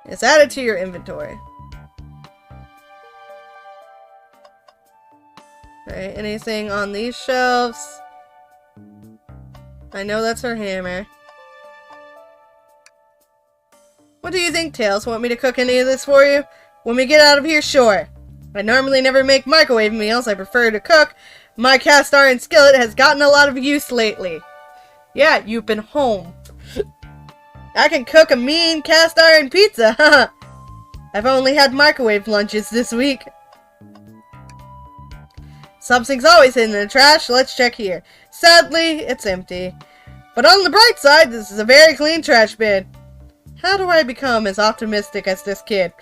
It's added to your inventory. Alright, anything on these shelves? I know that's her hammer. What do you think, Tails? Want me to cook any of this for you? When we get out of here, sure. I normally never make microwave meals. I prefer to cook. My cast iron skillet has gotten a lot of use lately. Yeah, you've been home. I can cook a mean cast iron pizza, haha. I've only had microwave lunches this week. Something's always hidden in the trash. Let's check here. Sadly, it's empty. But on the bright side, this is a very clean trash bin. How do I become as optimistic as this kid?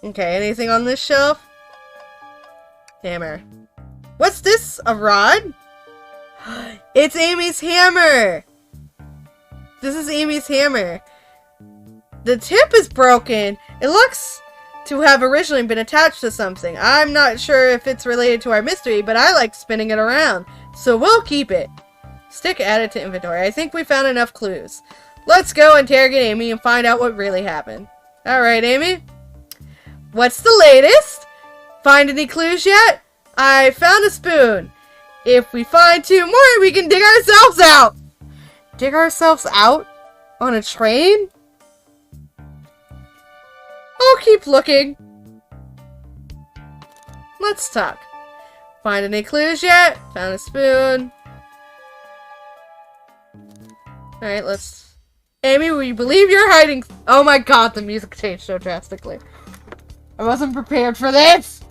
Okay, anything on this shelf? Hammer. What's this? A rod? It's Amy's hammer! This is Amy's hammer. The tip is broken. It looks to have originally been attached to something. I'm not sure if it's related to our mystery, but I like spinning it around. So we'll keep it. Stick added to inventory. I think we found enough clues. Let's go interrogate Amy and find out what really happened. Alright, Amy. What's the latest? Find any clues yet? I found a spoon. If we find 2 more, we can dig ourselves out. Dig ourselves out? On a train? I'll keep looking. Let's talk. Find any clues yet? Found a spoon. Alright, let's... Amy, we believe you're hiding... Oh my god, the music changed so drastically. I wasn't prepared for this!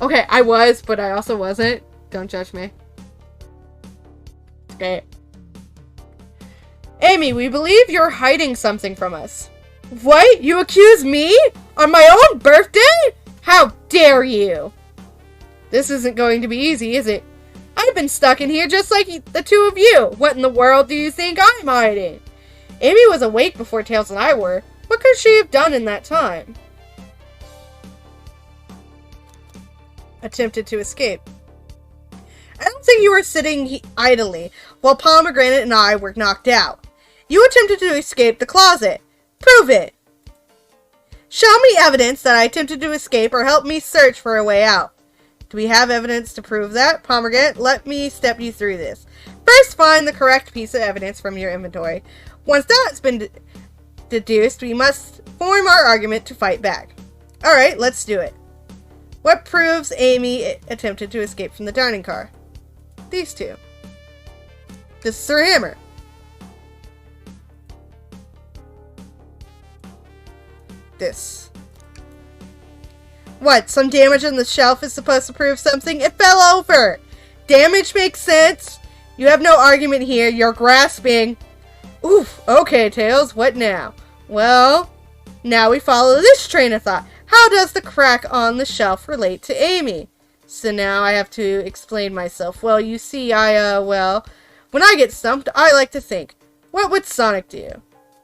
Okay, I was, but I also wasn't. Don't judge me. Okay. Amy, we believe you're hiding something from us. What? You accuse me? On my own birthday? How dare you? This isn't going to be easy, is it? I've been stuck in here just like the 2 of you. What in the world do you think I'm hiding? Amy was awake before Tails and I were. What could she have done in that time? Attempted to escape. I don't think you were sitting idly while Pomegranate and I were knocked out. You attempted to escape the closet. Prove it. Show me evidence that I attempted to escape or help me search for a way out. Do we have evidence to prove that? Pomegranate, let me step you through this. First, find the correct piece of evidence from your inventory. Once that's been deduced, we must form our argument to fight back. Alright, let's do it. What proves Amy attempted to escape from the dining car? These two. This is her hammer. This. What? Some damage on the shelf is supposed to prove something? It fell over! Damage makes sense. You have no argument here. You're grasping. Oof. Okay, Tails. What now? Well, now we follow this train of thought. How does the crack on the shelf relate to Amy? So now I have to explain myself. Well, you see, well, when I get stumped, I like to think, what would Sonic do?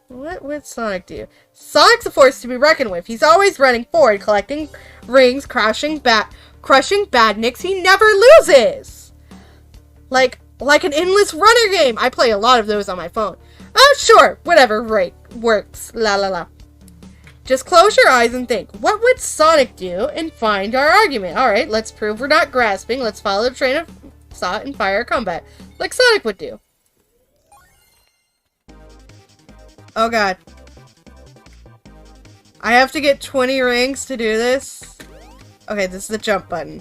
What would Sonic do? Sonic's a force to be reckoned with. He's always running forward, collecting rings, crushing badniks. He never loses! Like an endless runner game. I play a lot of those on my phone. Oh, sure. Whatever. Right. Works. La la la. Just close your eyes and think, what would Sonic do? And find our argument. Alright, let's prove we're not grasping. Let's follow the train of thought and fire combat. Like Sonic would do. Oh god. I have to get 20 rings to do this. Okay, this is the jump button.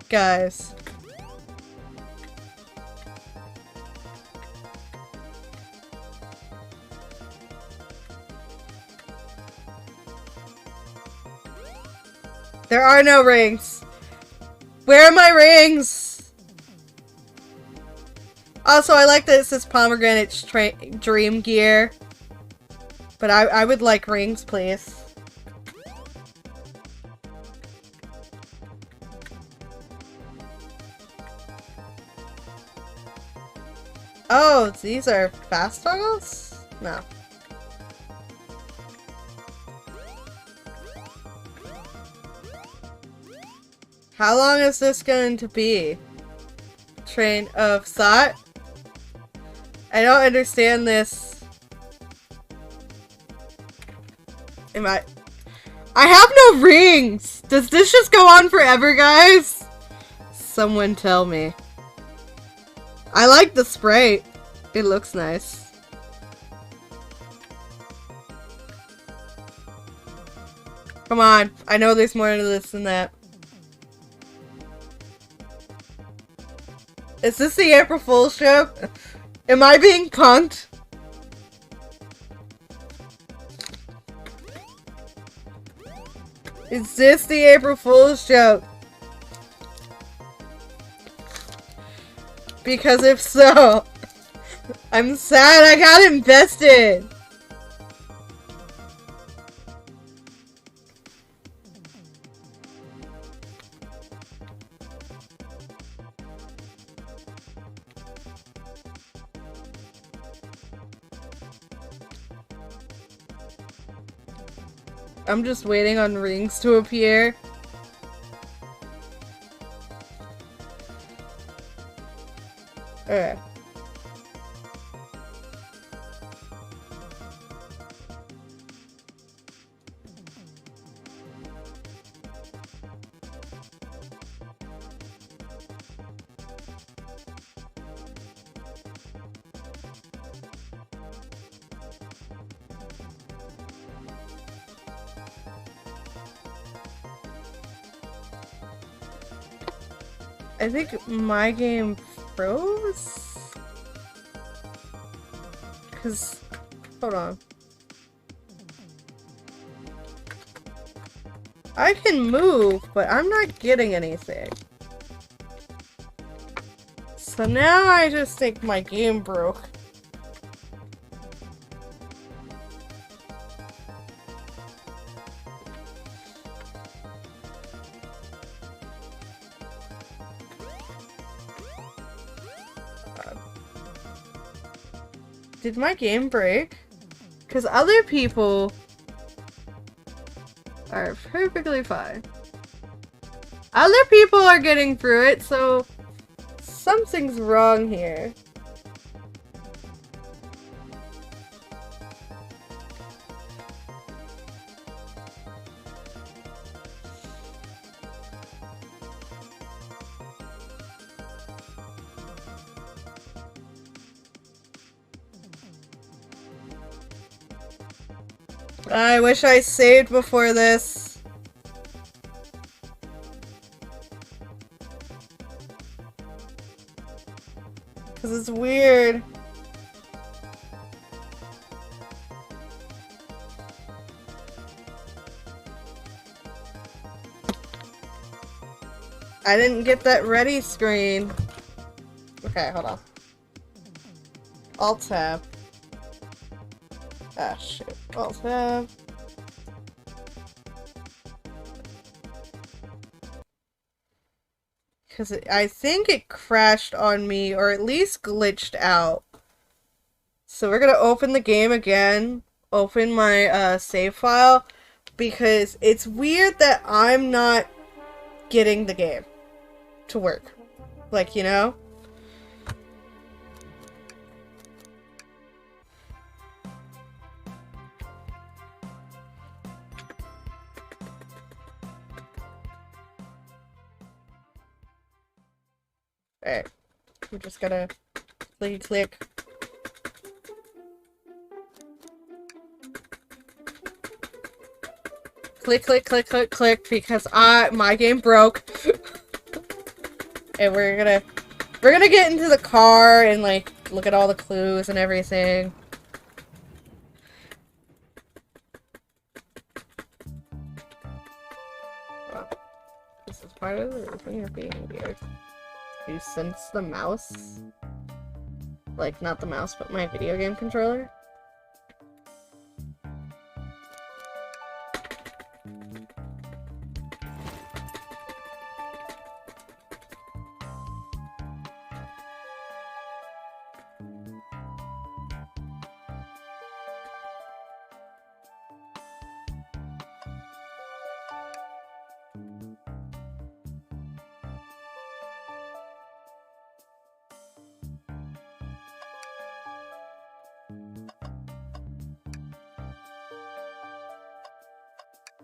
Guys. There are no rings. Where are my rings? Also, I like that it says Pomegranate's Dream Gear. But I would like rings, please. Oh, these are fast toggles? No. How long is this going to be? Train of thought? I don't understand this. I have no rings! Does this just go on forever, guys? Someone tell me. I like the sprite. It looks nice. Come on. I know there's more to this than that. Is this the April Fool's joke? Am I being punked? Is this the April Fool's joke? Because if so, I'm sad I got invested. I'm just waiting on rings to appear. Okay. I think my game froze? Cause, hold on. I can move, but I'm not getting anything. So now I just think my game broke. Did my game break? Because other people are perfectly fine. Other people are getting through it, so something's wrong here. I wish I saved before this. Because it's weird. I didn't get that ready screen. Okay, hold on. Alt-tab. Ah, shit. Alt-tab. Because I think it crashed on me, or at least glitched out. So we're gonna open the game again. Open my save file. Because it's weird that I'm not getting the game to work. Like, you know? Alright. We're just gonna click. Click, because my game broke. And we're gonna get into the car and like look at all the clues and everything. Oh, this is part of the reason you're being weird. You sense the mouse? Like, not the mouse, but my video game controller?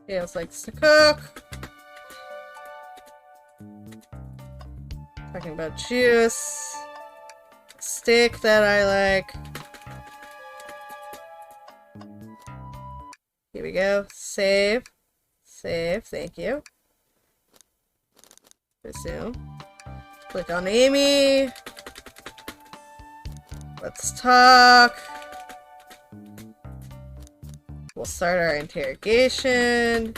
Feels likes to cook. Talking about juice. Steak that I like. Here we go. Save. Save. Thank you. Resume. Click on Amy. Let's talk. We'll start our interrogation.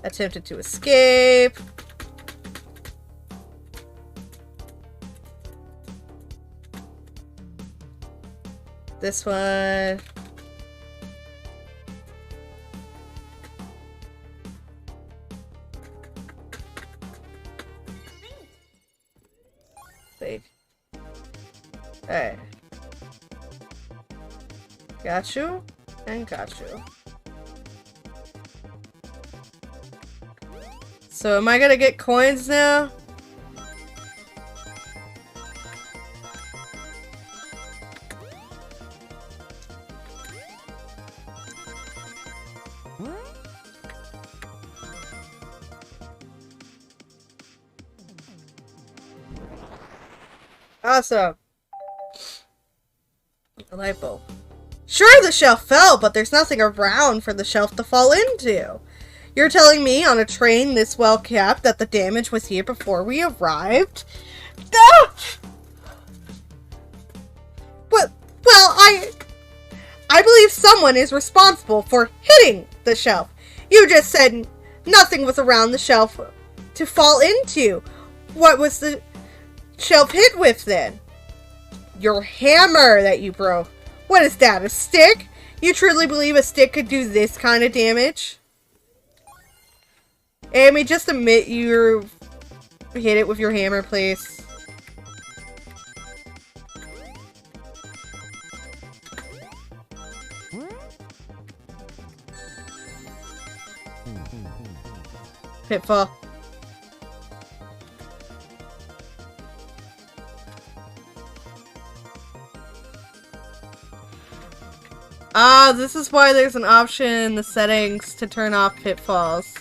Attempted to escape. This one. Save. Alright. Got you, and got you. So am I gonna get coins now? Awesome. A light bulb. Sure, the shelf fell, but there's nothing around for the shelf to fall into. You're telling me on a train this well kept that the damage was here before we arrived? Ah! Well, I believe someone is responsible for hitting the shelf. You just said nothing was around the shelf to fall into. What was the shelf hit with then? Your hammer that you broke. What is that, a stick? You truly believe a stick could do this kind of damage? Amy, just admit you hit it with your hammer, please. Pitfall. Ah, this is why there's an option in the settings to turn off pitfalls.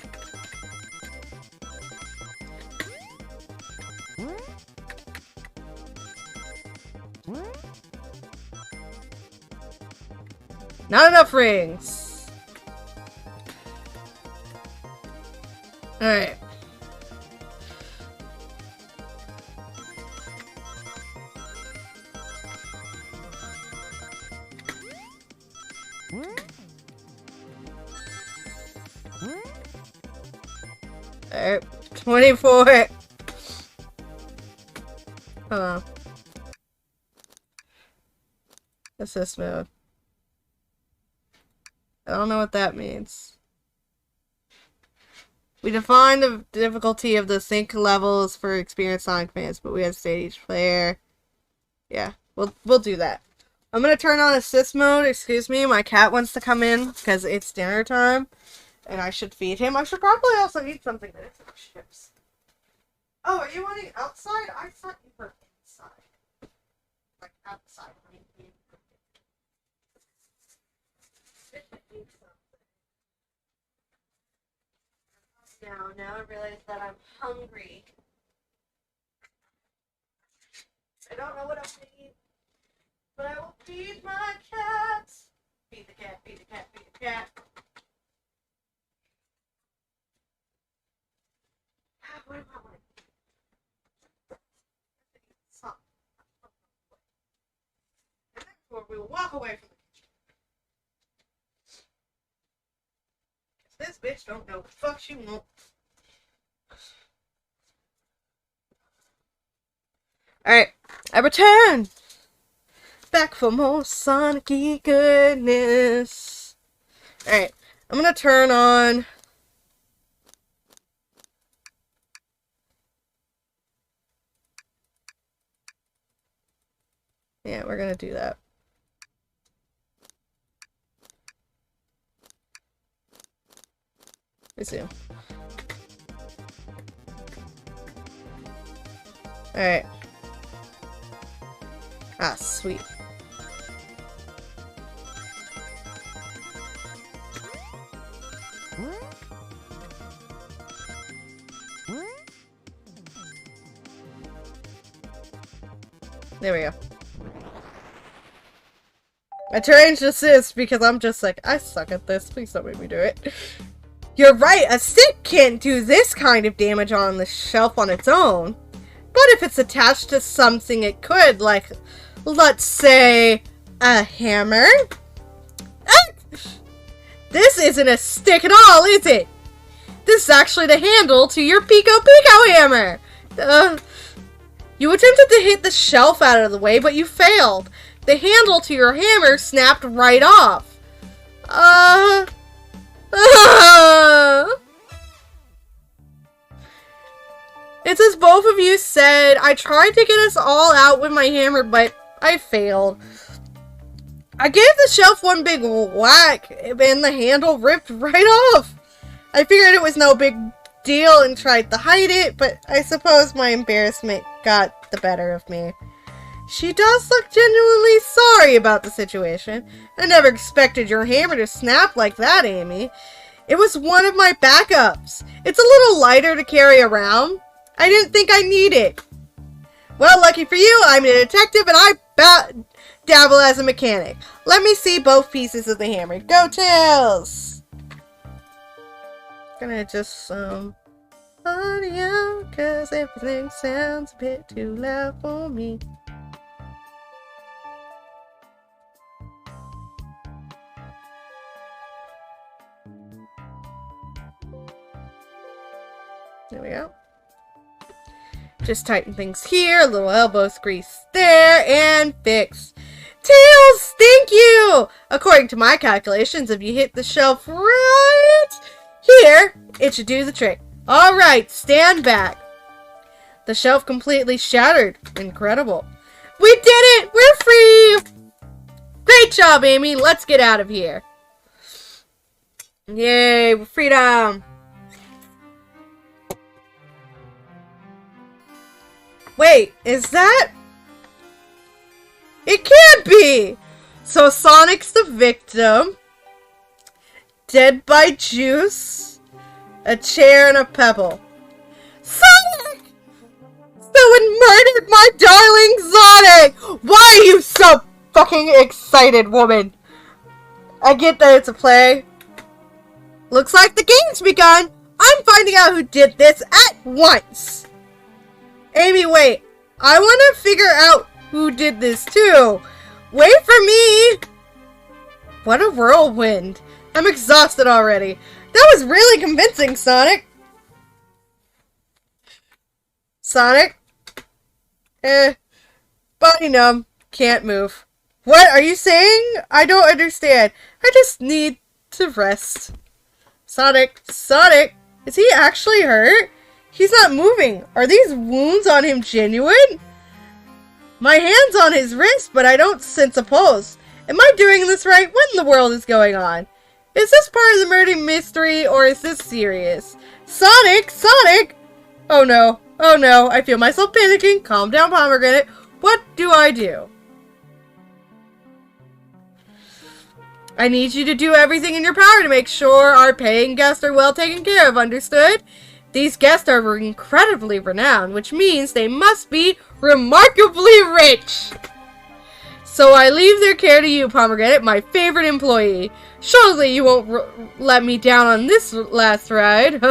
Not enough rings. Alright. Alright. 24. Hold on. Assist mode. I don't know what that means. We define the difficulty of the sync levels for experienced Sonic fans, but we have stage player. Yeah, we'll do that. I'm gonna turn on assist mode. Excuse me, my cat wants to come in because it's dinner time, and I should feed him. I should probably also eat something that isn't chips. Oh, are you wanting outside? I thought you were inside. Like outside. Now I realize that I'm hungry. I don't know what I'm gonna eat, but I will feed my cat. Feed the cat, feed the cat, feed the cat. What do I want? And therefore we will walk away from the This bitch don't know what the fuck she wants. Alright, I return! Back for more Sonic-y goodness. Alright, I'm gonna turn on... Yeah, we're gonna do that. Resume. Alright. Ah, sweet. There we go. I changed assist because I'm just like, I suck at this. Please don't make me do it. You're right, a stick can't do this kind of damage on the shelf on its own. But if it's attached to something it could, like, let's say, a hammer? This isn't a stick at all, is it? This is actually the handle to your Pico Pico hammer! You attempted to hit the shelf out of the way, but you failed. The handle to your hammer snapped right off. It's as both of you said, I tried to get us all out with my hammer, but I failed. I gave the shelf one big whack, and the handle ripped right off. I figured it was no big deal and tried to hide it, but I suppose my embarrassment got the better of me. She does look genuinely sorry about the situation. I never expected your hammer to snap like that, Amy. It was one of my backups. It's a little lighter to carry around. I didn't think I'd need it. Well, lucky for you, I'm a detective and I dabble as a mechanic. Let me see both pieces of the hammer. Go Tails! Gonna just audio, cause everything sounds a bit too loud for me. There we go. Just tighten things here, a little elbow grease there, and fix. Tails, thank you! According to my calculations, if you hit the shelf right here, it should do the trick. Alright, stand back. The shelf completely shattered. Incredible. We did it! We're free! Great job, Amy. Let's get out of here. Yay, freedom! Wait, is that? It can't be! So Sonic's the victim. Dead by juice. A chair and a pebble. Sonic! Someone murdered my darling Sonic! Why are you so fucking excited, woman? I get that it's a play. Looks like the game's begun. I'm finding out who did this at once. Amy, wait. I want to figure out who did this too. Wait for me. What a whirlwind. I'm exhausted already. That was really convincing, Sonic. Sonic? Body numb. Can't move. What are you saying? I don't understand. I just need to rest. Sonic. Sonic? Is he actually hurt? He's not moving. Are these wounds on him genuine? My hand's on his wrist, but I don't sense a pulse. Am I doing this right? What in the world is going on? Is this part of the murder mystery, or is this serious? Sonic! Sonic! Oh no. Oh no. I feel myself panicking. Calm down, Pomegranate. What do I do? I need you to do everything in your power to make sure our paying guests are well taken care of, understood? These guests are incredibly renowned, which means they must be remarkably rich. So I leave their care to you, Pomegranate, my favorite employee. Surely you won't let me down on this last ride.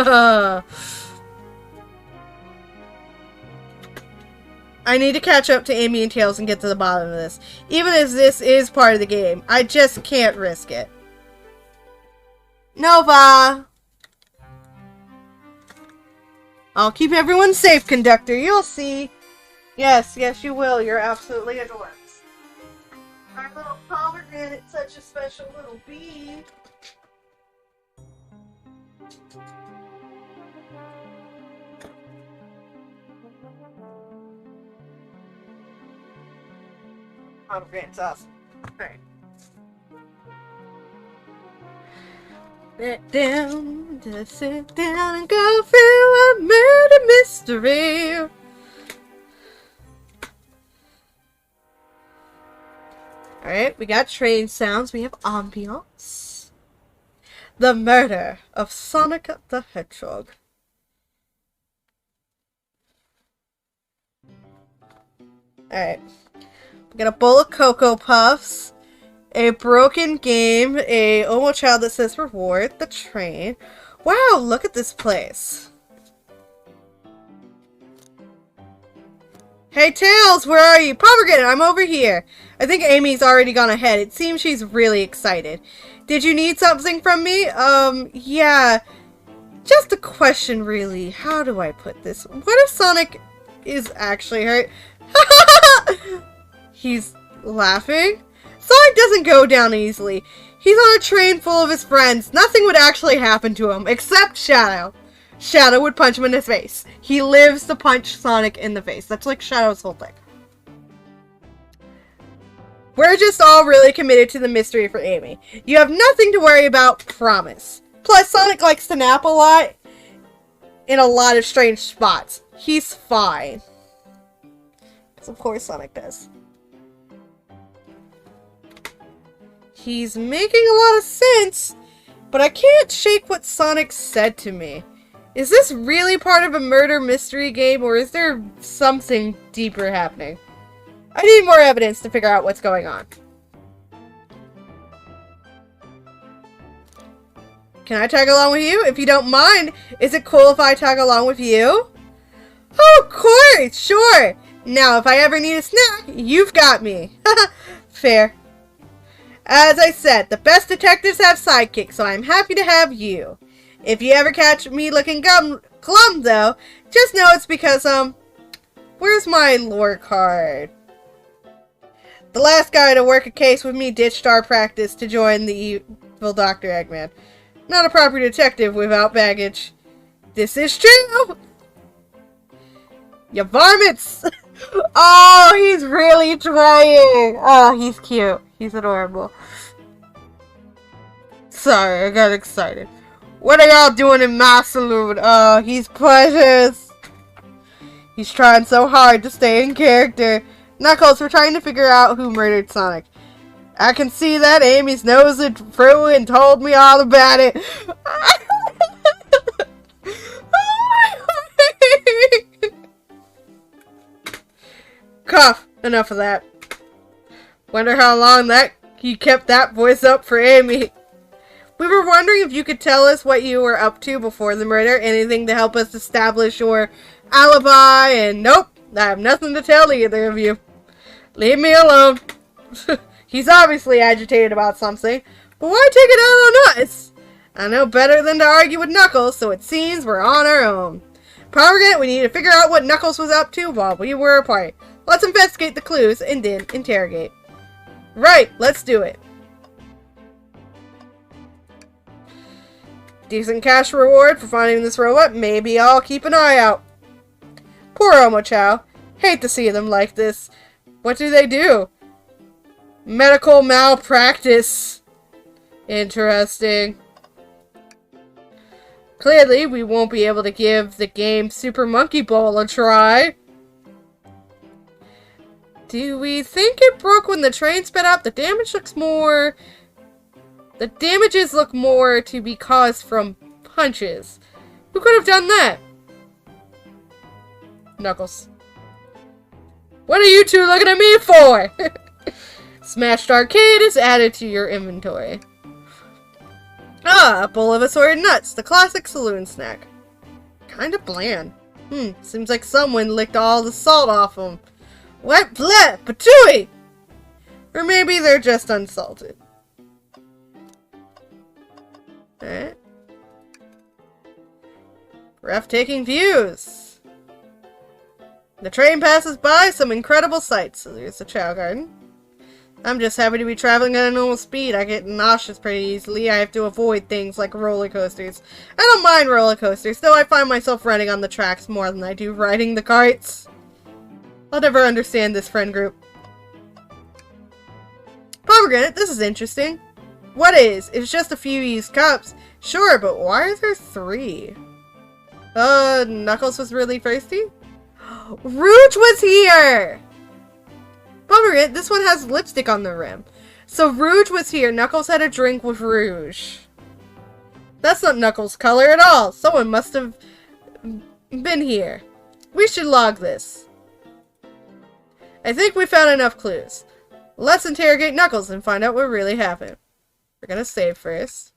I need to catch up to Amy and Tails and get to the bottom of this. Even if this is part of the game, I just can't risk it. Nova! I'll keep everyone safe, Conductor. You'll see. Yes, yes you will. You're absolutely adorbs. Our little Pomegranate, such a special little bee. Pomegranate's awesome. Alright. Sit down and go through a murder mystery. Alright, we got train sounds, we have ambiance. The murder of Sonic the Hedgehog. Alright. We got a bowl of Cocoa Puffs. A broken game. A Omo child that says reward. The train. Wow, look at this place. Hey Tails, where are you? Pomegranate, I'm over here. I think Amy's already gone ahead. It seems she's really excited. Did you need something from me? Yeah. Just a question, really. How do I put this? What if Sonic is actually hurt? He's laughing? Sonic doesn't go down easily. He's on a train full of his friends. Nothing would actually happen to him, except Shadow. Shadow would punch him in his face. He lives to punch Sonic in the face. That's like Shadow's whole thing. We're just all really committed to the mystery for Amy. You have nothing to worry about, promise. Plus, Sonic likes to nap a lot in a lot of strange spots. He's fine. Because of course Sonic does. He's making a lot of sense, but I can't shake what Sonic said to me. Is this really part of a murder mystery game, or is there something deeper happening? I need more evidence to figure out what's going on. Can I tag along with you? If you don't mind, is it cool if I tag along with you? Oh, of course! Sure! Now, if I ever need a snack, you've got me. Fair. As I said, the best detectives have sidekicks, so I'm happy to have you. If you ever catch me looking glum, though, just know it's because, where's my lore card? The last guy to work a case with me ditched our practice to join the evil Dr. Eggman. Not a proper detective without baggage. This is true! You varmints! Oh, he's really trying! Oh, he's cute. He's adorable. Sorry, I got excited. What are y'all doing in my saloon? Oh, he's precious. He's trying so hard to stay in character. Knuckles, we're trying to figure out who murdered Sonic. I can see that. Amy's nose it through and told me all about it. Cough. Enough of that. Wonder how long that You kept that voice up for Amy. We were wondering if you could tell us what you were up to before the murder. Anything to help us establish your alibi. And nope, I have nothing to tell either of you. Leave me alone. He's obviously agitated about something. But why take it out on us? I know better than to argue with Knuckles, so it seems we're on our own. Pomegranate, we need to figure out what Knuckles was up to while we were apart. Let's investigate the clues and then interrogate. Right, let's do it. Decent cash reward for finding this robot. Maybe I'll keep an eye out. Poor Omochao. Hate to see them like this. What do they do? Medical malpractice. Interesting. Clearly, we won't be able to give the game Super Monkey Ball a try. Do we think it broke when the train sped up? The damages look more to be caused from punches. Who could have done that? Knuckles. What are you two looking at me for? Smashed Arcade is added to your inventory. Ah, a bowl of assorted nuts, the classic saloon snack. Kinda bland. Seems like someone licked all the salt off them. What? Bleh! Patooey! Or maybe they're just unsalted. Alright. Breathtaking views. The train passes by some incredible sights. So there's the Chow Garden. I'm just happy to be traveling at a normal speed. I get nauseous pretty easily. I have to avoid things like roller coasters. I don't mind roller coasters, though I find myself running on the tracks more than I do riding the carts. I'll never understand this friend group. Pomegranate, this is interesting. What is? It's just a few used cups. Sure, but why are there 3? Knuckles was really thirsty? Rouge was here! Pomegranate, this one has lipstick on the rim. So Rouge was here. Knuckles had a drink with Rouge. That's not Knuckles' color at all. Someone must have been here. We should log this. I think we found enough clues. Let's interrogate Knuckles and find out what really happened. We're gonna save first.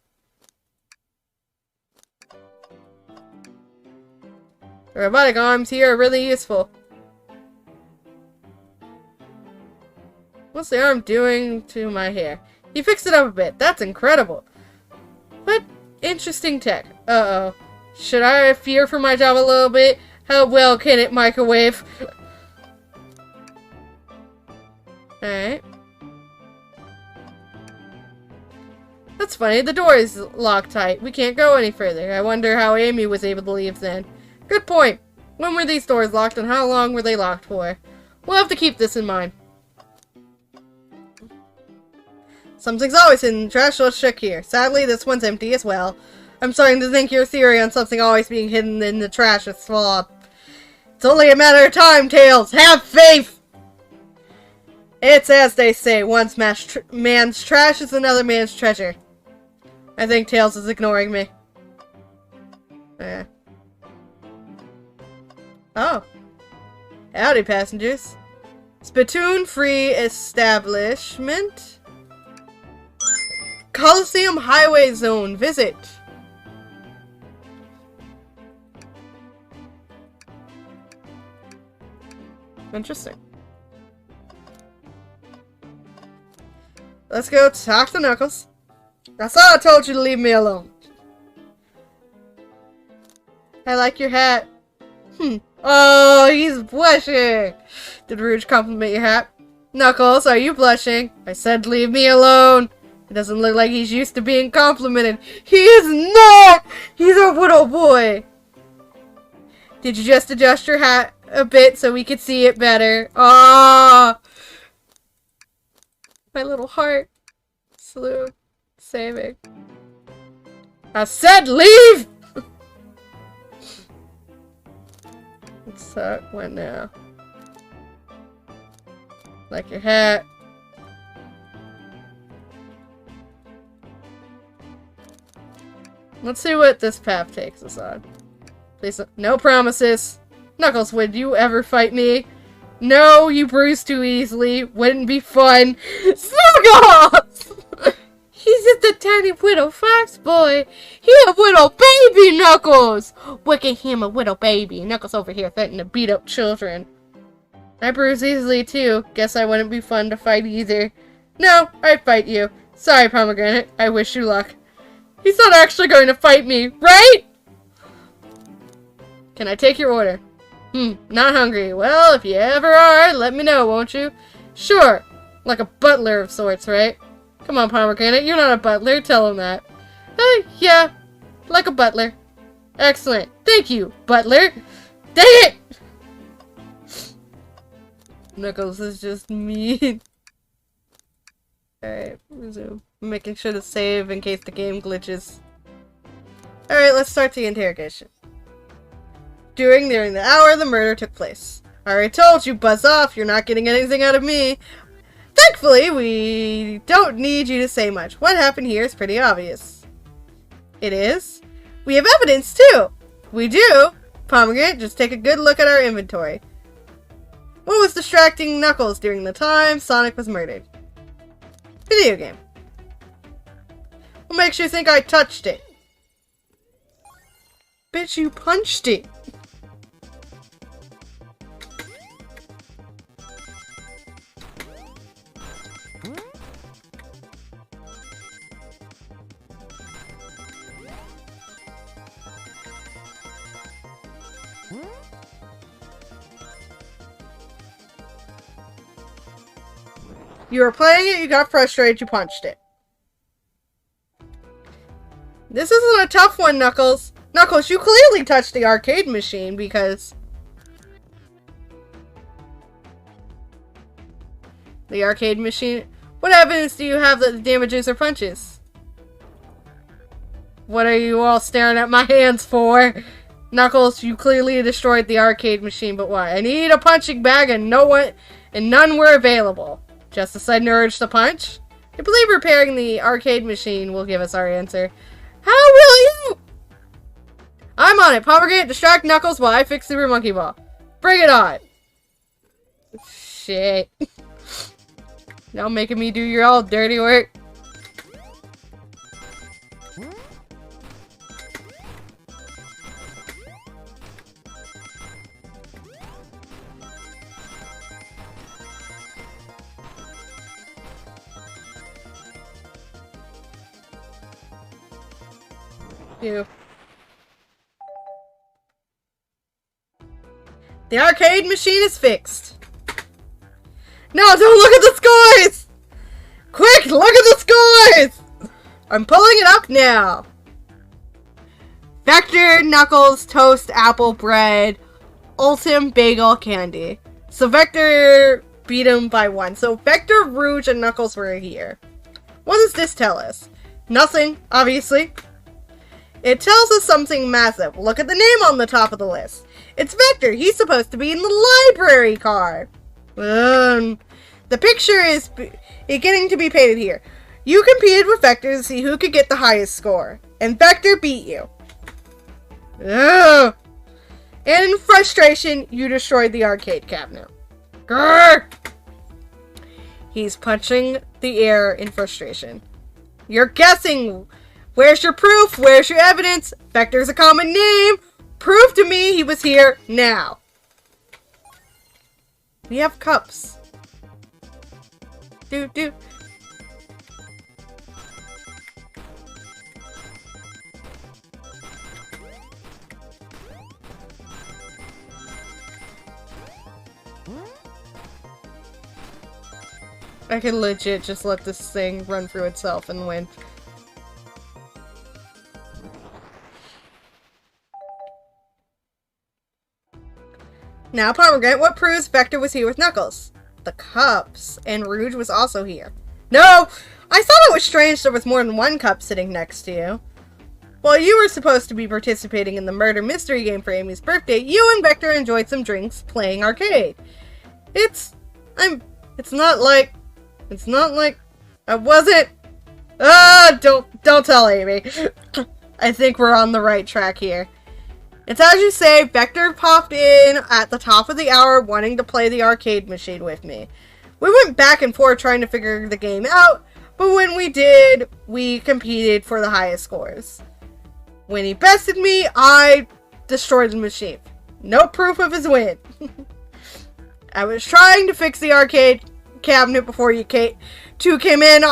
The robotic arms here are really useful. What's the arm doing to my hair? He fixed it up a bit. That's incredible. What interesting tech. Uh-oh. Should I fear for my job a little bit? How well can it microwave? Alright. That's funny. The door is locked tight. We can't go any further. I wonder how Amy was able to leave then. Good point. When were these doors locked and how long were they locked for? We'll have to keep this in mind. Something's always in the trash. Let's check here. Sadly, this one's empty as well. I'm starting to think your theory on something always being hidden in the trash is flawed. It's only a matter of time, Tails. Have faith! It's as they say, one man's trash is another man's treasure. I think Tails is ignoring me. Oh. Howdy, passengers. Spittoon-free establishment. Coliseum Highway Zone. Visit. Interesting. Let's go talk to Knuckles. I thought I told you to leave me alone. I like your hat. Oh, he's blushing. Did Rouge compliment your hat? Knuckles, are you blushing? I said leave me alone. It doesn't look like he's used to being complimented. He is not! He's a little boy. Did you just adjust your hat a bit so we could see it better? Ah, my little heart. Salute. Saving. I said leave! What's that? What now? Like your hat. Let's see what this path takes us on. Please, no promises. Knuckles, would you ever fight me? No, you bruise too easily. Wouldn't be fun. Snuggles! He's just a tiny little fox boy. He a little baby, Knuckles. Look at him, a little baby. Knuckles over here threatening to beat up children. I bruise easily, too. Guess I wouldn't be fun to fight either. No, I'd fight you. Sorry, Pomegranate. I wish you luck. He's not actually going to fight me, right? Can I take your order? Not hungry. Well, if you ever are, let me know, won't you? Sure. Like a butler of sorts, right? Come on, Pomegranate. You're not a butler. Tell him that. Yeah. Like a butler. Excellent. Thank you, butler. Dang it! Knuckles is just mean. Alright, resume. Making sure to save in case the game glitches. Alright, let's start the interrogation. During the hour the murder took place. I already told you, buzz off. You're not getting anything out of me. Thankfully, we don't need you to say much. What happened here is pretty obvious. It is? We have evidence, too. We do. Pomegranate, just take a good look at our inventory. What was distracting Knuckles during the time Sonic was murdered? Video game. What makes you think I touched it? Bitch, you punched it. You were playing it, you got frustrated, you punched it. This isn't a tough one, Knuckles. Knuckles, you clearly touched the arcade machine because... The arcade machine? What evidence do you have that the damages are punches? What are you all staring at my hands for? Knuckles, you clearly destroyed the arcade machine, but why? I need a punching bag and none were available. Just a sudden urge to punch? I believe repairing the arcade machine will give us our answer. How will you? I'm on it. Pomegranate, distract Knuckles while I fix Super Monkey Ball. Bring it on. Shit. Now making me do your all dirty work. You. The arcade machine is fixed. No, don't look at the scores! Quick, look at the scores! I'm pulling it up now. Vector, Knuckles, Toast, Apple, Bread, Ultim, Bagel, Candy. So Vector beat him by 1. So Vector, Rouge, and Knuckles were here. What does this tell us? Nothing, obviously. It tells us something massive. Look at the name on the top of the list. It's Vector. He's supposed to be in the library car. The picture is beginning to be painted here. You competed with Vector to see who could get the highest score. And Vector beat you. Ugh. And in frustration, you destroyed the arcade cabinet. Grr! He's punching the air in frustration. You're guessing. Where's your proof? Where's your evidence? Vector's a common name. Prove to me he was here now. We have cups. Do. I can legit just let this thing run through itself and win. Now, Pomegranate, what proves Vector was here with Knuckles? The cups. And Rouge was also here. No! I thought it was strange there was more than one cup sitting next to you. While you were supposed to be participating in the murder mystery game for Amy's birthday, you and Vector enjoyed some drinks playing arcade. It's not like I wasn't. Don't tell Amy. I think we're on the right track here. It's as you say, Vector popped in at the top of the hour wanting to play the arcade machine with me. We went back and forth trying to figure the game out, But when we did, we competed for the highest scores. When he bested me, I destroyed the machine. No proof of his win. I was trying to fix the arcade cabinet before you two came in.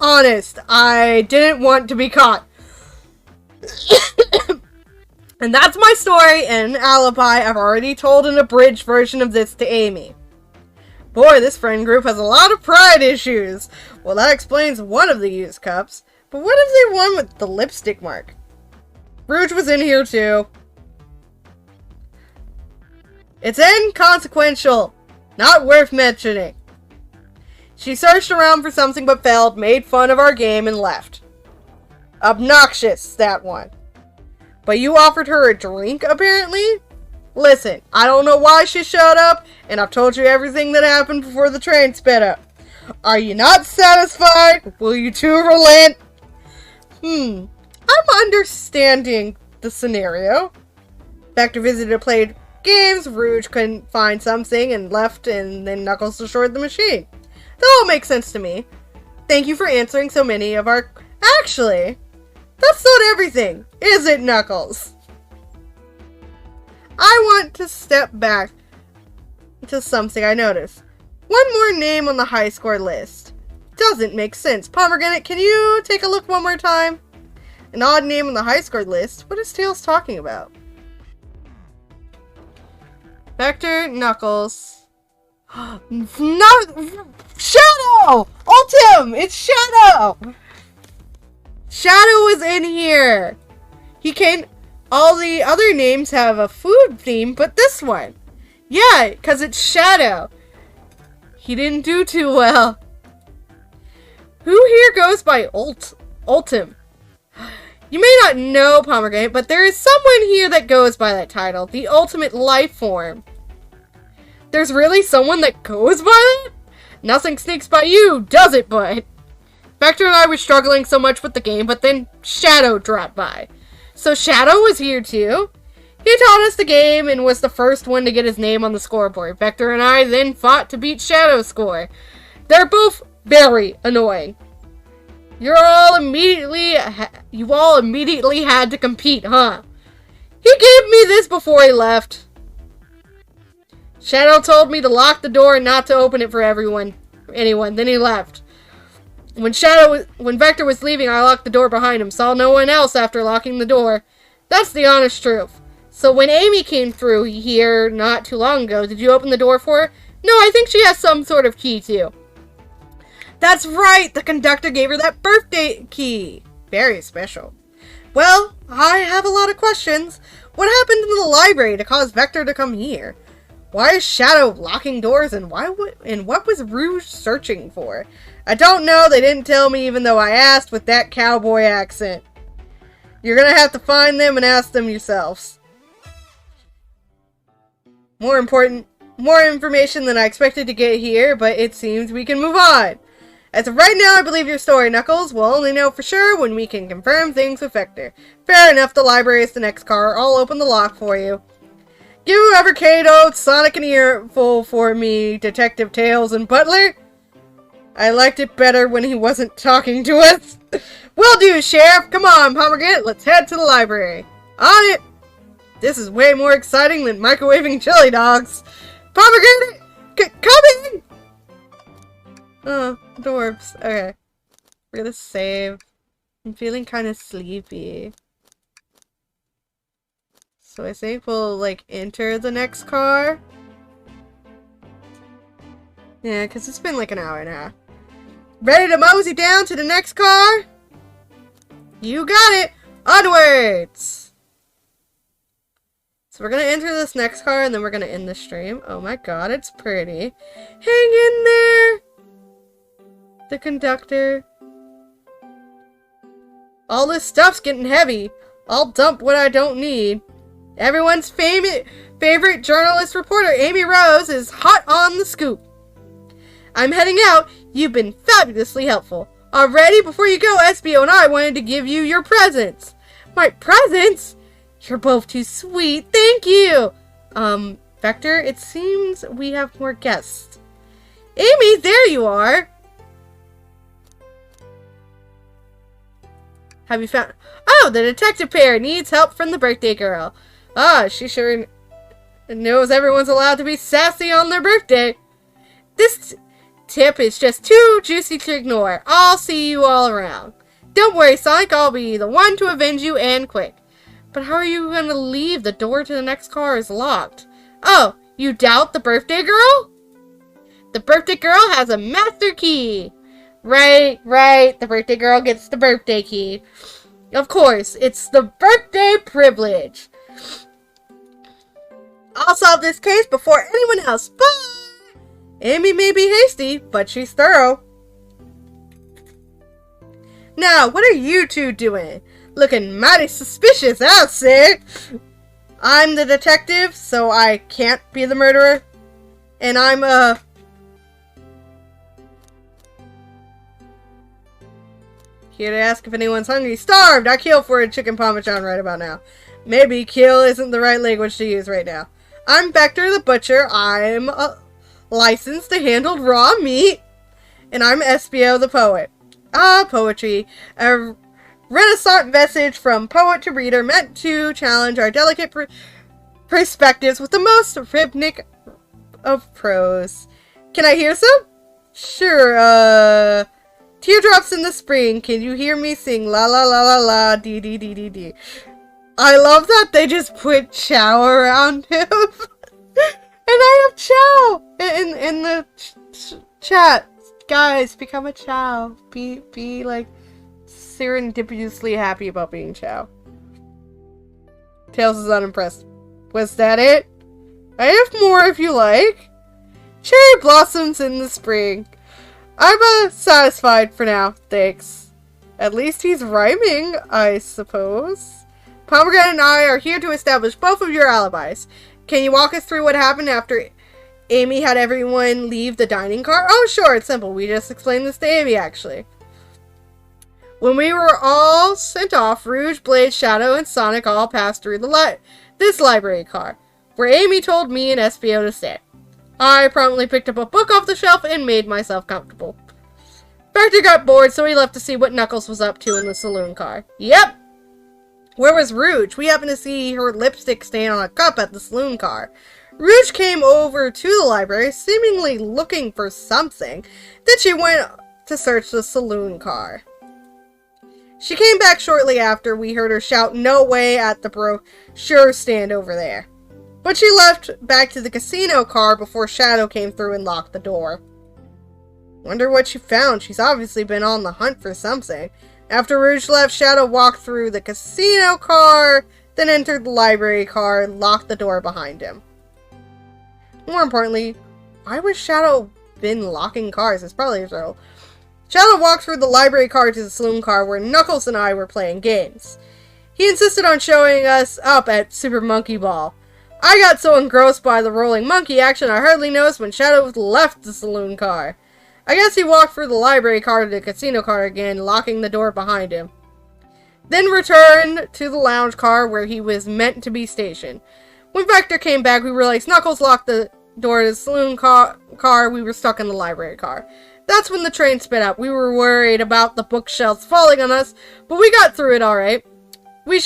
Honest, I didn't want to be caught. And that's my story and an alibi I've already told an abridged version of this to Amy. Boy, this friend group has a lot of pride issues. Well, that explains one of the used cups. But what if they won with the lipstick mark? Rouge was in here too. It's inconsequential. Not worth mentioning. She searched around for something but failed, made fun of our game, and left. Obnoxious, that one. But you offered her a drink, apparently? Listen, I don't know why she showed up, and I've told you everything that happened before the train sped up. Are you not satisfied? Will you two relent? I'm understanding the scenario. Vector visited and played games, Rouge couldn't find something and left, and then Knuckles destroyed the machine. That all makes sense to me. Thank you for answering so many of our... Actually, that's not everything, is it, Knuckles? I want to step back to something I noticed. One more name on the high score list. Doesn't make sense. Pomegranate, can you take a look one more time? An odd name on the high score list. What is Tails talking about? Vector, Knuckles. No! Shadow! Ultim! It's Shadow! Shadow was in here. He came... All the other names have a food theme, but this one. Yeah, because it's Shadow. He didn't do too well. Who here goes by Ultim? You may not know Pomegranate, but there is someone here that goes by that title. The ultimate life form. There's really someone that goes by that? Nothing sneaks by you, does it, bud? Vector and I were struggling so much with the game, but then Shadow dropped by. So Shadow was here too. He taught us the game and was the first one to get his name on the scoreboard. Vector and I then fought to beat Shadow's score. They're both very annoying. You all immediately had to compete, huh? He gave me this before he left. Shadow told me to lock the door and not to open it for anyone. Then he left. When Vector was leaving, I locked the door behind him. Saw no one else after locking the door. That's the honest truth. So when Amy came through here not too long ago, did you open the door for her? No, I think she has some sort of key too. That's right! The conductor gave her that birthday key! Very special. Well, I have a lot of questions. What happened in the library to cause Vector to come here? Why is Shadow locking doors, and what was Rouge searching for? I don't know, they didn't tell me even though I asked with that cowboy accent. You're gonna have to find them and ask them yourselves. More information than I expected to get here, but it seems we can move on. As of right now, I believe your story, Knuckles. We'll only know for sure when we can confirm things with Vector. Fair enough, the library is the next car. I'll open the lock for you. Give whoever Kato, Sonic, an earful for me, Detective Tails, and Butler. I liked it better when he wasn't talking to us. Will do, Sheriff. Come on, Pomegranate. Let's head to the library. On it. This is way more exciting than microwaving chili dogs. Pomegranate, come in. Oh, adorbs. Okay. We're gonna save. I'm feeling kind of sleepy. So I think we'll, like, enter the next car. Yeah, because it's been like an hour and a half. Ready to mosey down to the next car? You got it! Onwards! So we're gonna enter this next car and then we're gonna end the stream. Oh my god, it's pretty. Hang in there! The conductor. All this stuff's getting heavy. I'll dump what I don't need. Everyone's favorite journalist reporter, Amy Rose, is hot on the scoop. I'm heading out. You've been fabulously helpful. Already, before you go, SBO and I wanted to give you your presents. My presents? You're both too sweet. Thank you. Vector, it seems we have more guests. Amy, there you are. Have you found... Oh, the detective pair needs help from the birthday girl. Ah, she sure knows everyone's allowed to be sassy on their birthday. This tip is just too juicy to ignore. I'll see you all around. Don't worry, Sonic, I'll be the one to avenge you, and quick. But how are you going to leave? The door to the next car is locked. Oh, you doubt the birthday girl? The birthday girl has a master key. Right. The birthday girl gets the birthday key. Of course, it's the birthday privilege. I'll solve this case before anyone else. Bye! Amy may be hasty, but she's thorough. Now, what are you two doing? Looking mighty suspicious, I'll say. I'm the detective, so I can't be the murderer. And I'm, here to ask if anyone's hungry. Starved! I kill for a chicken parmesan right about now. Maybe kill isn't the right language to use right now. I'm Vector the Butcher. I'm licensed to handle raw meat. And I'm Espio the Poet. Ah, poetry. A renaissance message from poet to reader meant to challenge our delicate perspectives with the most rhythmic of prose. Can I hear some? Sure, Teardrops in the spring. Can you hear me sing la la la la la dee dee dee dee dee? I love that they just put Chow around him. And I have Chow in the chat. Guys, become a Chow. Be like serendipitously happy about being Chow. Tails is unimpressed. Was that it? I have more if you like. Cherry blossoms in the spring. I'm satisfied for now, thanks. At least he's rhyming, I suppose. Pomegranate and I are here to establish both of your alibis. Can you walk us through what happened after Amy had everyone leave the dining car? Oh, sure, it's simple. We just explained this to Amy, actually. When we were all sent off, Rouge, Blade, Shadow, and Sonic all passed through this library car, where Amy told me and Espio to stay. I promptly picked up a book off the shelf and made myself comfortable. Vector got bored, so he left to see what Knuckles was up to in the saloon car. Yep! Where was Rouge? We happened to see her lipstick stain on a cup at the saloon car. Rouge came over to the library, seemingly looking for something. Then she went to search the saloon car. She came back shortly after we heard her shout, "No way," at the brochure stand over there. But she left back to the casino car before Shadow came through and locked the door. Wonder what she found. She's obviously been on the hunt for something. After Rouge left, Shadow walked through the casino car, then entered the library car and locked the door behind him. More importantly, why would Shadow been locking cars? It's probably his role. Shadow walked through the library car to the saloon car where Knuckles and I were playing games. He insisted on showing us up at Super Monkey Ball. I got so engrossed by the rolling monkey action I hardly noticed when Shadow left the saloon car. I guess he walked through the library car to the casino car again, locking the door behind him. Then returned to the lounge car where he was meant to be stationed. When Vector came back, we realized Knuckles locked the door to the saloon car. We were stuck in the library car. That's when the train sped up. We were worried about the bookshelves falling on us, but we got through it alright. We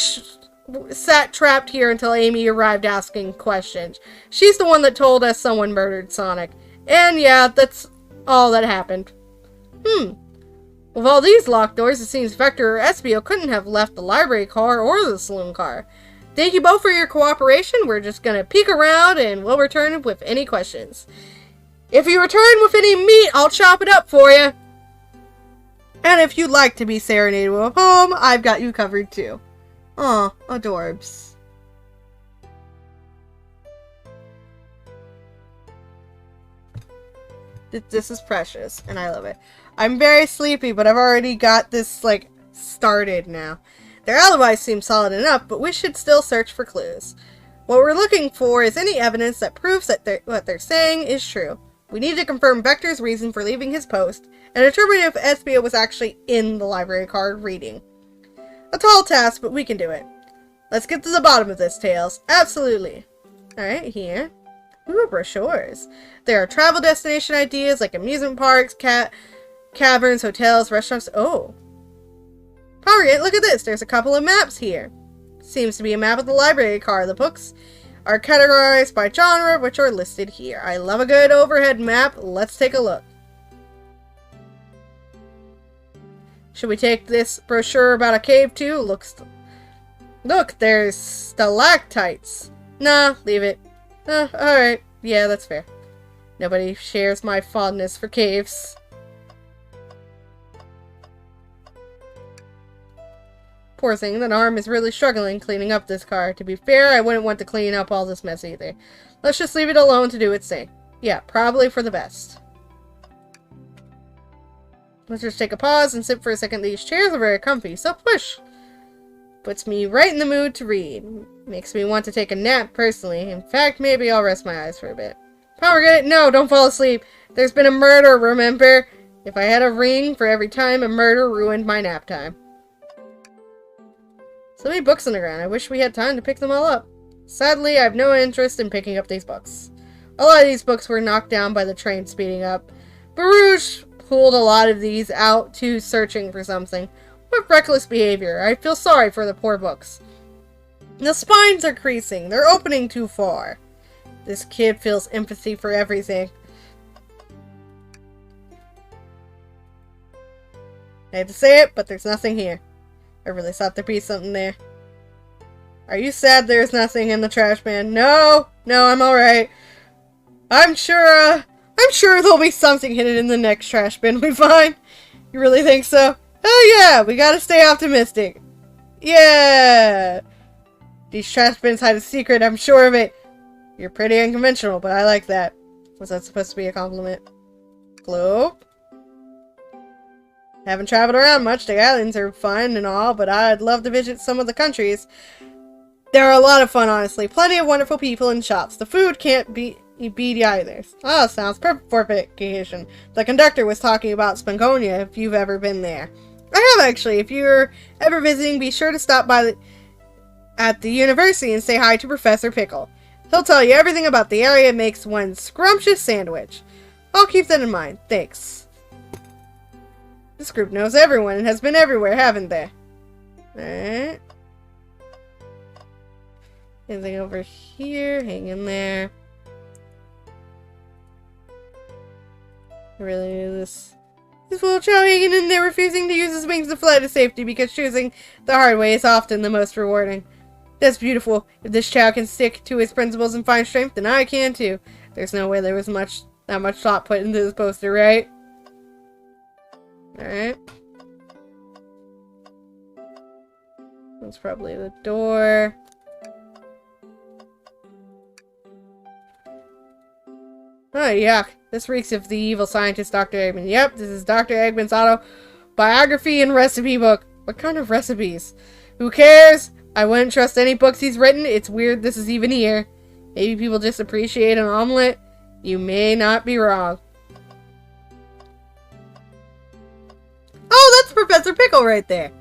sat trapped here until Amy arrived asking questions. She's the one that told us someone murdered Sonic. And yeah, that's all that happened. With all these locked doors, it seems Vector or Espio couldn't have left the library car or the saloon car. Thank you both for your cooperation. We're just gonna peek around and we'll return with any questions. If you return with any meat, I'll chop it up for you. And if you'd like to be serenaded with a poem, I've got you covered too. Aw, adorbs. This is precious, and I love it. I'm very sleepy, but I've already got this, like, started now. Their alibis seem solid enough, but we should still search for clues. What we're looking for is any evidence that proves that what they're saying is true. We need to confirm Vector's reason for leaving his post, and determine if Espio was actually in the library car reading. A tall task, but we can do it. Let's get to the bottom of this, Tails. Absolutely. Alright, here. Ooh, brochures. There are travel destination ideas like amusement parks, caverns, hotels, restaurants. Oh. Powergate, look at this. There's a couple of maps here. Seems to be a map of the library car. The books are categorized by genre, which are listed here. I love a good overhead map. Let's take a look. Should we take this brochure about a cave too? Look, there's stalactites. Nah, leave it. Alright. Yeah, that's fair. Nobody shares my fondness for caves. Poor thing, that arm is really struggling cleaning up this car. To be fair, I wouldn't want to clean up all this mess either. Let's just leave it alone to do its thing. Yeah, probably for the best. Let's just take a pause and sit for a second. These chairs are very comfy, so push. Puts me right in the mood to read. Makes me want to take a nap, personally. In fact, maybe I'll rest my eyes for a bit. Powergate, no, don't fall asleep. There's been a murder, remember? If I had a ring for every time a murder ruined my nap time. So many books on the ground. I wish we had time to pick them all up. Sadly, I have no interest in picking up these books. A lot of these books were knocked down by the train speeding up. Baruch pulled a lot of these out too, searching for something. What reckless behavior. I feel sorry for the poor books. The spines are creasing. They're opening too far. This kid feels empathy for everything. I hate to say it, but there's nothing here. I really thought there'd be something there. Are you sad there's nothing in the trash bin? No, I'm alright. I'm sure there'll be something hidden in the next trash bin we find. You really think so? Oh yeah, we gotta stay optimistic. Yeah! These trash bins hide a secret, I'm sure of it. You're pretty unconventional, but I like that. Was that supposed to be a compliment? Globe? Haven't traveled around much. The islands are fun and all, but I'd love to visit some of the countries. They're a lot of fun, honestly. Plenty of wonderful people and shops. The food can't beat either. Oh, sounds perfect for vacation. The conductor was talking about Spankonia, if you've ever been there. I have, actually. If you're ever visiting, be sure to stop by at the university and say hi to Professor Pickle. He'll tell you everything about the area and makes one scrumptious sandwich. I'll keep that in mind. Thanks. This group knows everyone and has been everywhere, haven't they? Alright. Anything over here? Hang in there. I really need this. This little child hanging in there, refusing to use his wings to fly to safety because choosing the hard way is often the most rewarding. That's beautiful. If this child can stick to his principles and find strength, then I can too. There's no way there was that much thought put into this poster, right? Alright. That's probably the door. Oh, yuck. This reeks of the evil scientist, Dr. Eggman. Yep, this is Dr. Eggman's autobiography and recipe book. What kind of recipes? Who cares? I wouldn't trust any books he's written. It's weird this is even here. Maybe people just appreciate an omelet. You may not be wrong. Oh, that's Professor Pickle right there.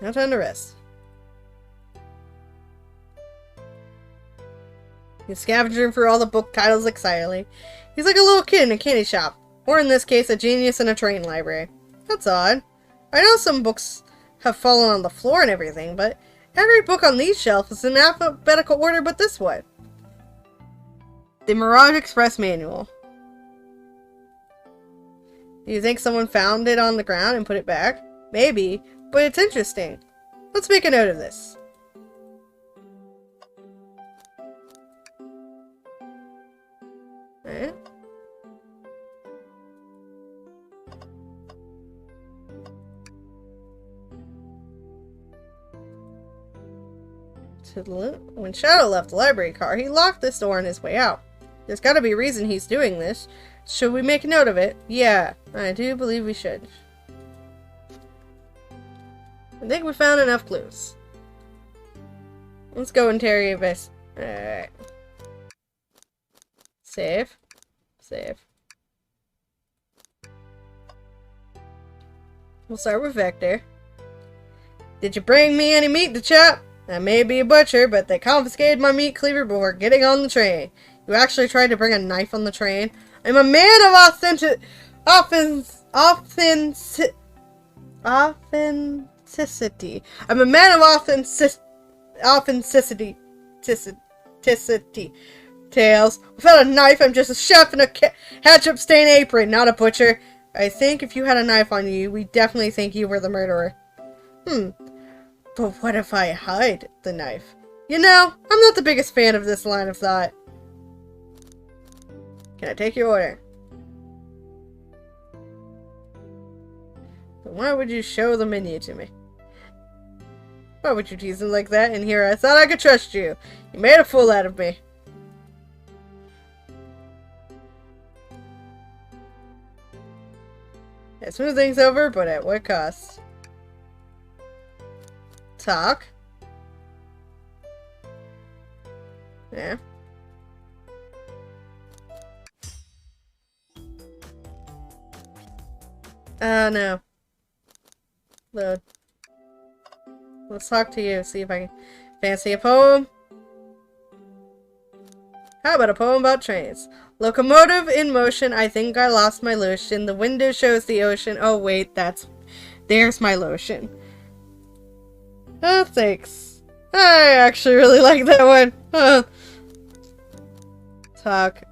Now time to rest. He's scavenging through all the book titles excitedly. He's like a little kid in a candy shop. Or in this case, a genius in a train library. That's odd. I know some books have fallen on the floor and everything, but every book on these shelves is in alphabetical order but this one. The Mirage Express Manual. Do you think someone found it on the ground and put it back? Maybe, but it's interesting. Let's make a note of this. Alright. When Shadow left the library car, he locked this door on his way out. There's gotta be a reason he's doing this. Should we make a note of it? Yeah, I do believe we should. I think we found enough clues. Let's go interrogate this. Alright. Save. Save. We'll start with Vector. Did you bring me any meat to chop? I may be a butcher, but they confiscated my meat cleaver before getting on the train. It You actually tried to bring a knife on the train? I'm a man of authenticity. I'm a man of authenticity. Tails. Without a knife, I'm just a chef in a ketchup-stained apron, not a butcher. I think if you had a knife on you, we definitely think you were the murderer. But what if I hide the knife? You know, I'm not the biggest fan of this line of thought. Can I take your order? But why would you show the menu to me? Why would you tease me like that? And here I thought I could trust you. You made a fool out of me. Yeah, smooth things over, but at what cost? Talk. Yeah. No. Load. Let's talk to you, see if I can fancy a poem. How about a poem about trains? Locomotive in motion, I think I lost my lotion. The window shows the ocean. Oh wait, there's my lotion. Oh, thanks. I actually really like that one. Talk.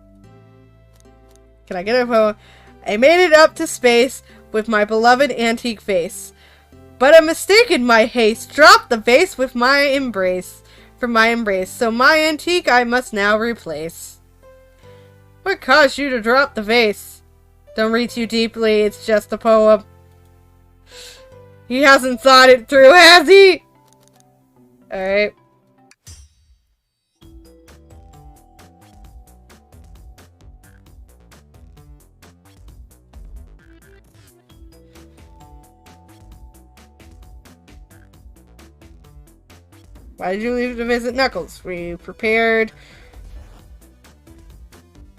Can I get a poem? I made it up to space with my beloved antique vase. But a mistake in my haste dropped the vase with my embrace. From my embrace. So my antique I must now replace. What caused you to drop the vase? Don't read too deeply, it's just a poem. He hasn't thought it through, has he? Alright. Why did you leave to visit Knuckles? Were you prepared?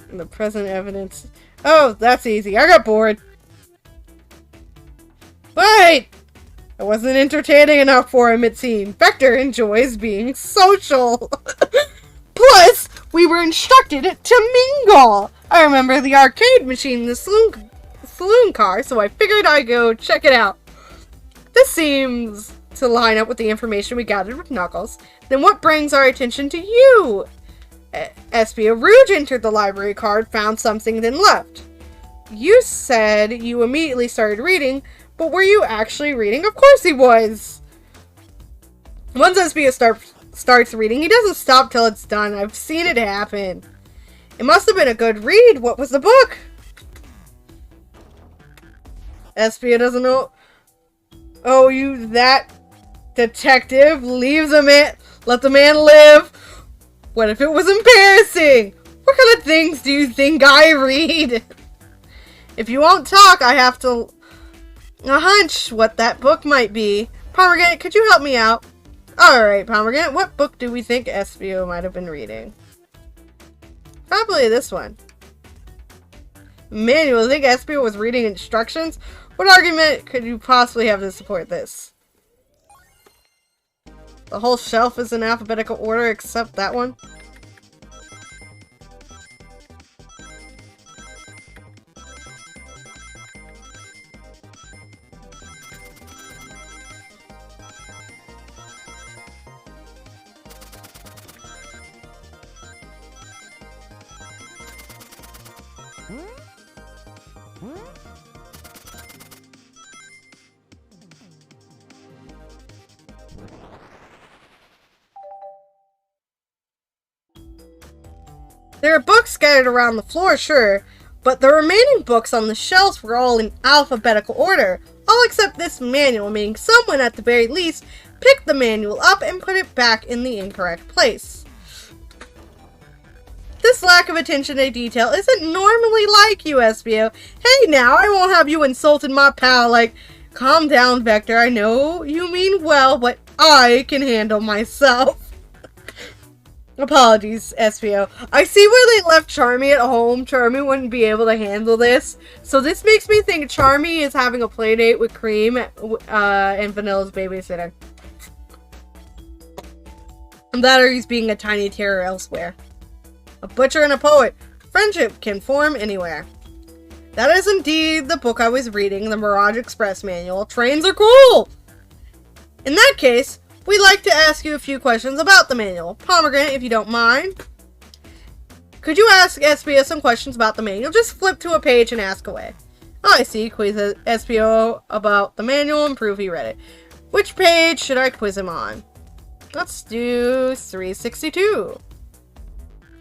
And the present evidence. Oh, that's easy. I got bored. Wait! I wasn't entertaining enough for him, it seemed. Vector enjoys being social. Plus, we were instructed to mingle. I remember the arcade machine in the saloon car, so I figured I'd go check it out. This seems to line up with the information we gathered with Knuckles. Then what brings our attention to you? Espio Rouge entered the library card, found something, then left. You said you immediately started reading, but were you actually reading? Of course he was! Once Espio starts reading, he doesn't stop till it's done. I've seen it happen. It must have been a good read. What was the book? Espio doesn't know. Oh, you that detective? Leave the man. Let the man live. What if it was embarrassing? What kind of things do you think I read? If you won't talk, I have to a hunch what that book might be. Pomegranate, could you help me out? Alright, Pomegranate, what book do we think Espio might have been reading? Probably this one. Manual, I think Espio was reading instructions? What argument could you possibly have to support this? The whole shelf is in alphabetical order except that one. There are books scattered around the floor, sure, but the remaining books on the shelves were all in alphabetical order, all except this manual, meaning someone at the very least picked the manual up and put it back in the incorrect place. This lack of attention to detail isn't normally like you, Espio. Hey now, I won't have you insulted my pal like, calm down, Vector, I know you mean well, but I can handle myself. Apologies, Espio. I see where they left Charmy at home. Charmy wouldn't be able to handle this. So this makes me think Charmy is having a play date with Cream and Vanilla's babysitting. And that or he's being a tiny terror elsewhere. A butcher and a poet. Friendship can form anywhere. That is indeed the book I was reading, the Mirage Express manual. Trains are cool! In that case, we'd like to ask you a few questions about the manual. Pomegranate, if you don't mind. Could you ask SBO some questions about the manual? Just flip to a page and ask away. Oh, I see. Quiz SBO about the manual and prove he read it. Which page should I quiz him on? Let's do 362.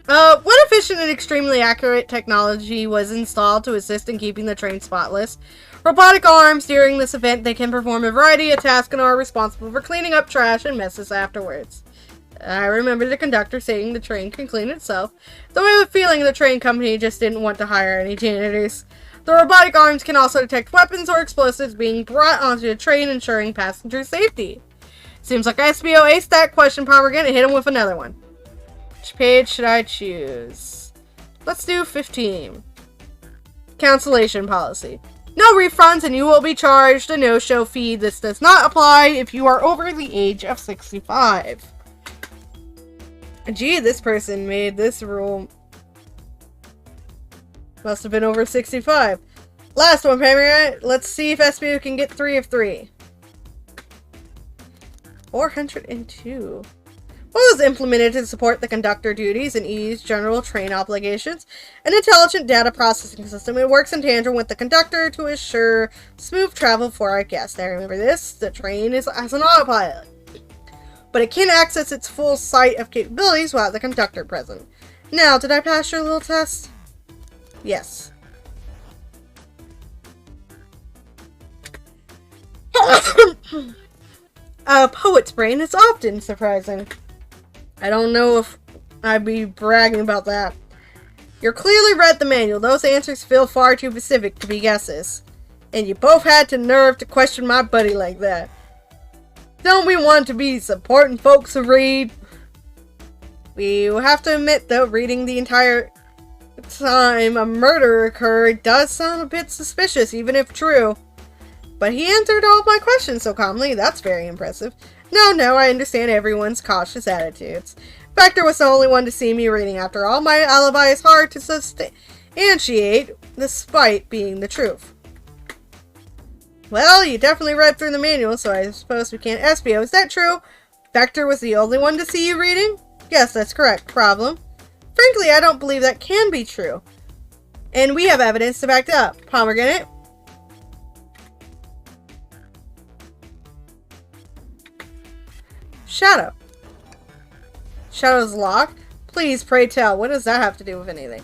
What efficient and extremely accurate technology was installed to assist in keeping the train spotless? Robotic arms. During this event, they can perform a variety of tasks and are responsible for cleaning up trash and messes afterwards. I remember the conductor saying the train can clean itself, though I have a feeling the train company just didn't want to hire any janitors. The robotic arms can also detect weapons or explosives being brought onto the train, ensuring passenger safety. Seems like SBO aced that question, Pomegranate. Hit him with another one. Which page should I choose? Let's do 15. Cancellation policy. No refunds and you will be charged a no-show fee. This does not apply if you are over the age of 65. Gee, this person made this rule. Must have been over 65. Last one, Pomegranate. Let's see if SBO can get 3 of 3. 402. What was implemented to support the conductor duties and ease general train obligations? An intelligent data processing system. It works in tandem with the conductor to assure smooth travel for our guests. I remember this. The train has an autopilot, but it can access its full sight of capabilities without the conductor present. Now, did I pass your little test? Yes. A poet's brain is often surprising. I don't know if I'd be bragging about that. You clearly read the manual. Those answers feel far too specific to be guesses. And you both had the nerve to question my buddy like that. Don't we want to be supporting folks who read? We will have to admit, though, reading the entire time a murder occurred does sound a bit suspicious, even if true. But he answered all my questions so calmly. That's very impressive. No, I understand everyone's cautious attitudes. Vector was the only one to see me reading after all. My alibi is hard to substantiate, despite being the truth. Well, you definitely read through the manual, so I suppose we can't SBO. Is that true? Vector was the only one to see you reading? Yes, that's correct. Problem? Frankly, I don't believe that can be true. And we have evidence to back it up. Pomegranate? Shadow. Shadow's lock? Please, pray tell. What does that have to do with anything?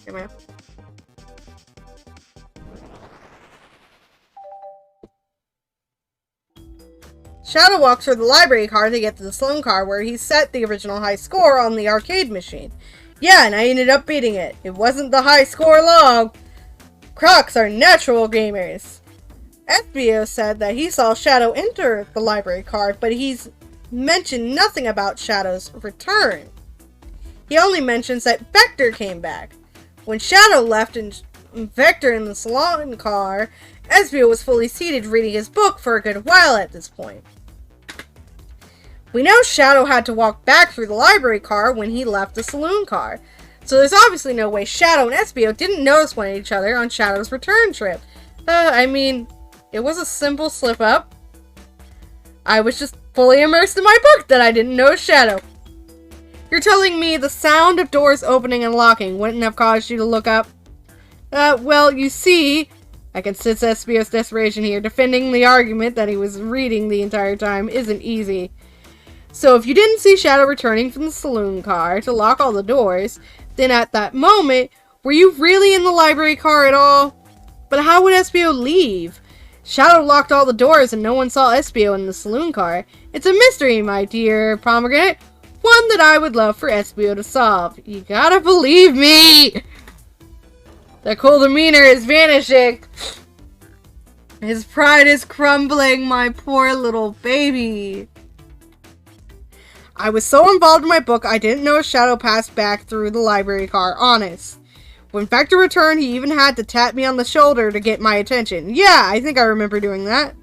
Come here. Shadow walks through the library car to get to the saloon car where he set the original high score on the arcade machine. Yeah, and I ended up beating it. It wasn't the high score long. Crocs are natural gamers. SBO said that he saw Shadow enter the library car, but he's mentioned nothing about Shadow's return. He only mentions that Vector came back. When Shadow left and Vector in the salon car, SBO was fully seated reading his book for a good while at this point. We know Shadow had to walk back through the library car when he left the saloon car, so there's obviously no way Shadow and SBO didn't notice one of each other on Shadow's return trip. I mean, it was a simple slip-up. I was just fully immersed in my book that I didn't know Shadow. You're telling me the sound of doors opening and locking wouldn't have caused you to look up? Well, you see, I can sense SBO's desperation here. Defending the argument that he was reading the entire time isn't easy. So if you didn't see Shadow returning from the saloon car to lock all the doors, then at that moment, were you really in the library car at all? But how would SBO leave? Shadow locked all the doors and no one saw Espio in the saloon car. It's a mystery, my dear Pomegranate. One that I would love for Espio to solve. You gotta believe me! The cool demeanor is vanishing. His pride is crumbling, my poor little baby. I was so involved in my book, I didn't know Shadow passed back through the library car, honest. When Vector returned, he even had to tap me on the shoulder to get my attention. Yeah, I think I remember doing that.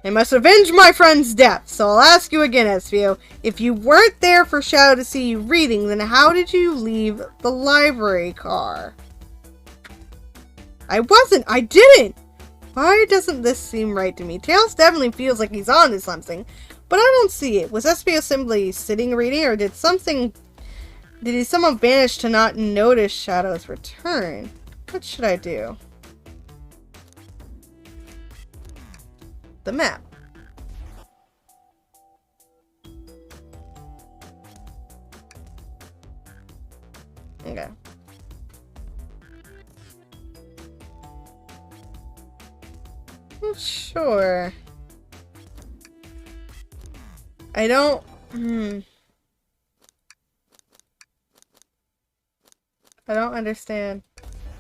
I must avenge my friend's death, so I'll ask you again, Espio. If you weren't there for Shadow to see you reading, then how did you leave the library car? I wasn't! I didn't! Why doesn't this seem right to me? Tails definitely feels like he's on to something, but I don't see it. Was Espio simply sitting reading, or did he somehow vanish to not notice Shadow's return? What should I do? The map. Okay. Well, sure. I don't... I don't understand.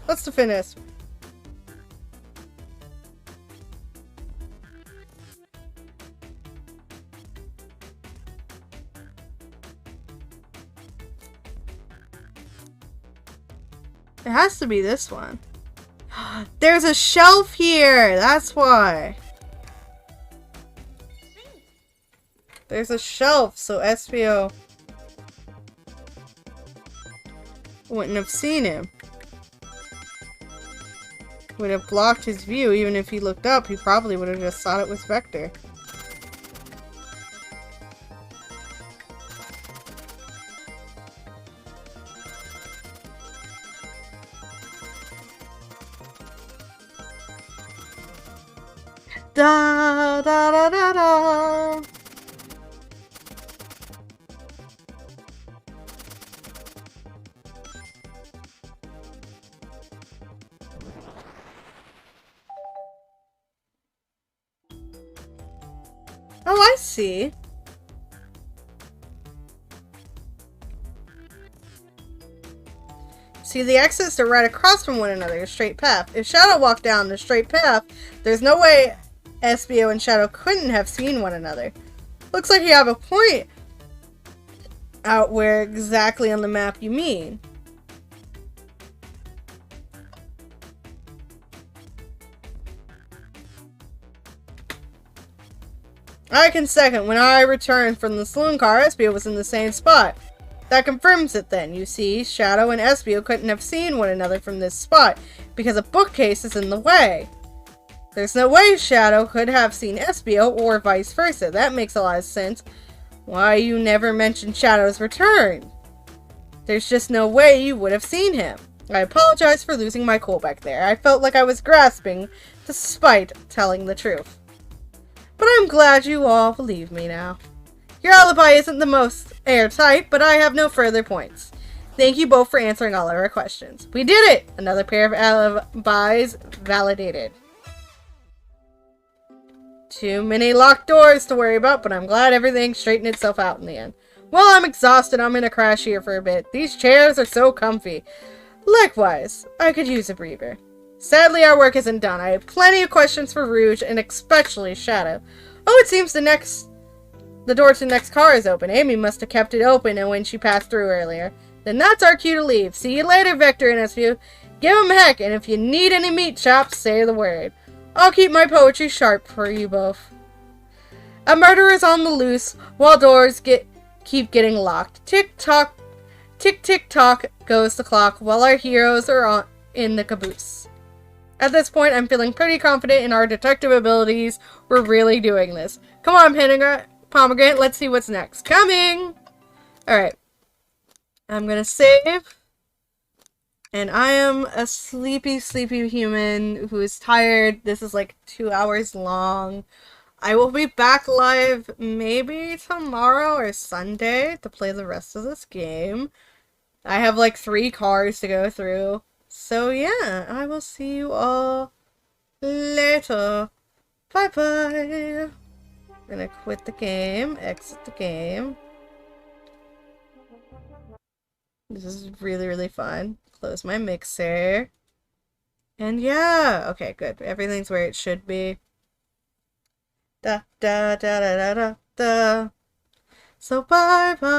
What's the finish? It has to be this one. There's a shelf here! That's why. There's a shelf, so Espio wouldn't have seen him. Would have blocked his view. Even if he looked up, he probably would have just thought it was Vector. Da da da da da. Oh, I see. See, the exits are right across from one another, a straight path. If Shadow walked down the straight path, there's no way Espio and Shadow couldn't have seen one another. Looks like you have a point out where exactly on the map you mean. I can second. When I returned from the saloon car, Espio was in the same spot. That confirms it then. You see, Shadow and Espio couldn't have seen one another from this spot because a bookcase is in the way. There's no way Shadow could have seen Espio or vice versa. That makes a lot of sense. Why you never mentioned Shadow's return? There's just no way you would have seen him. I apologize for losing my cool back there. I felt like I was grasping despite telling the truth. But I'm glad you all believe me now. Your alibi isn't the most airtight, but I have no further points. Thank you both for answering all our questions. We did it! Another pair of alibis validated. Too many locked doors to worry about, but I'm glad everything straightened itself out in the end. Well, I'm exhausted. I'm gonna crash here for a bit. These chairs are so comfy. Likewise, I could use a breather. Sadly, our work isn't done. I have plenty of questions for Rouge, and especially Shadow. Oh, it seems the door to the next car is open. Amy must have kept it open and when she passed through earlier. Then that's our cue to leave. See you later, Vector and Espio. Give 'em heck, and if you need any meat chops, say the word. I'll keep my poetry sharp for you both. A murderer is on the loose while doors keep getting locked. Tick-tock, tick-tick-tock goes the clock while our heroes are in the caboose. At this point, I'm feeling pretty confident in our detective abilities. We're really doing this. Come on, Pomegranate, let's see what's next. Coming! Alright. I'm gonna save. And I am a sleepy, sleepy human who is tired. This is like 2 hours long. I will be back live maybe tomorrow or Sunday to play the rest of this game. I have like 3 cars to go through. So yeah, I will see you all later. Bye bye. I'm gonna quit the game, exit the game. This is really, really fun. Close my mixer. And yeah, okay, good. Everything's where it should be. Da da da da da da da. So bye bye.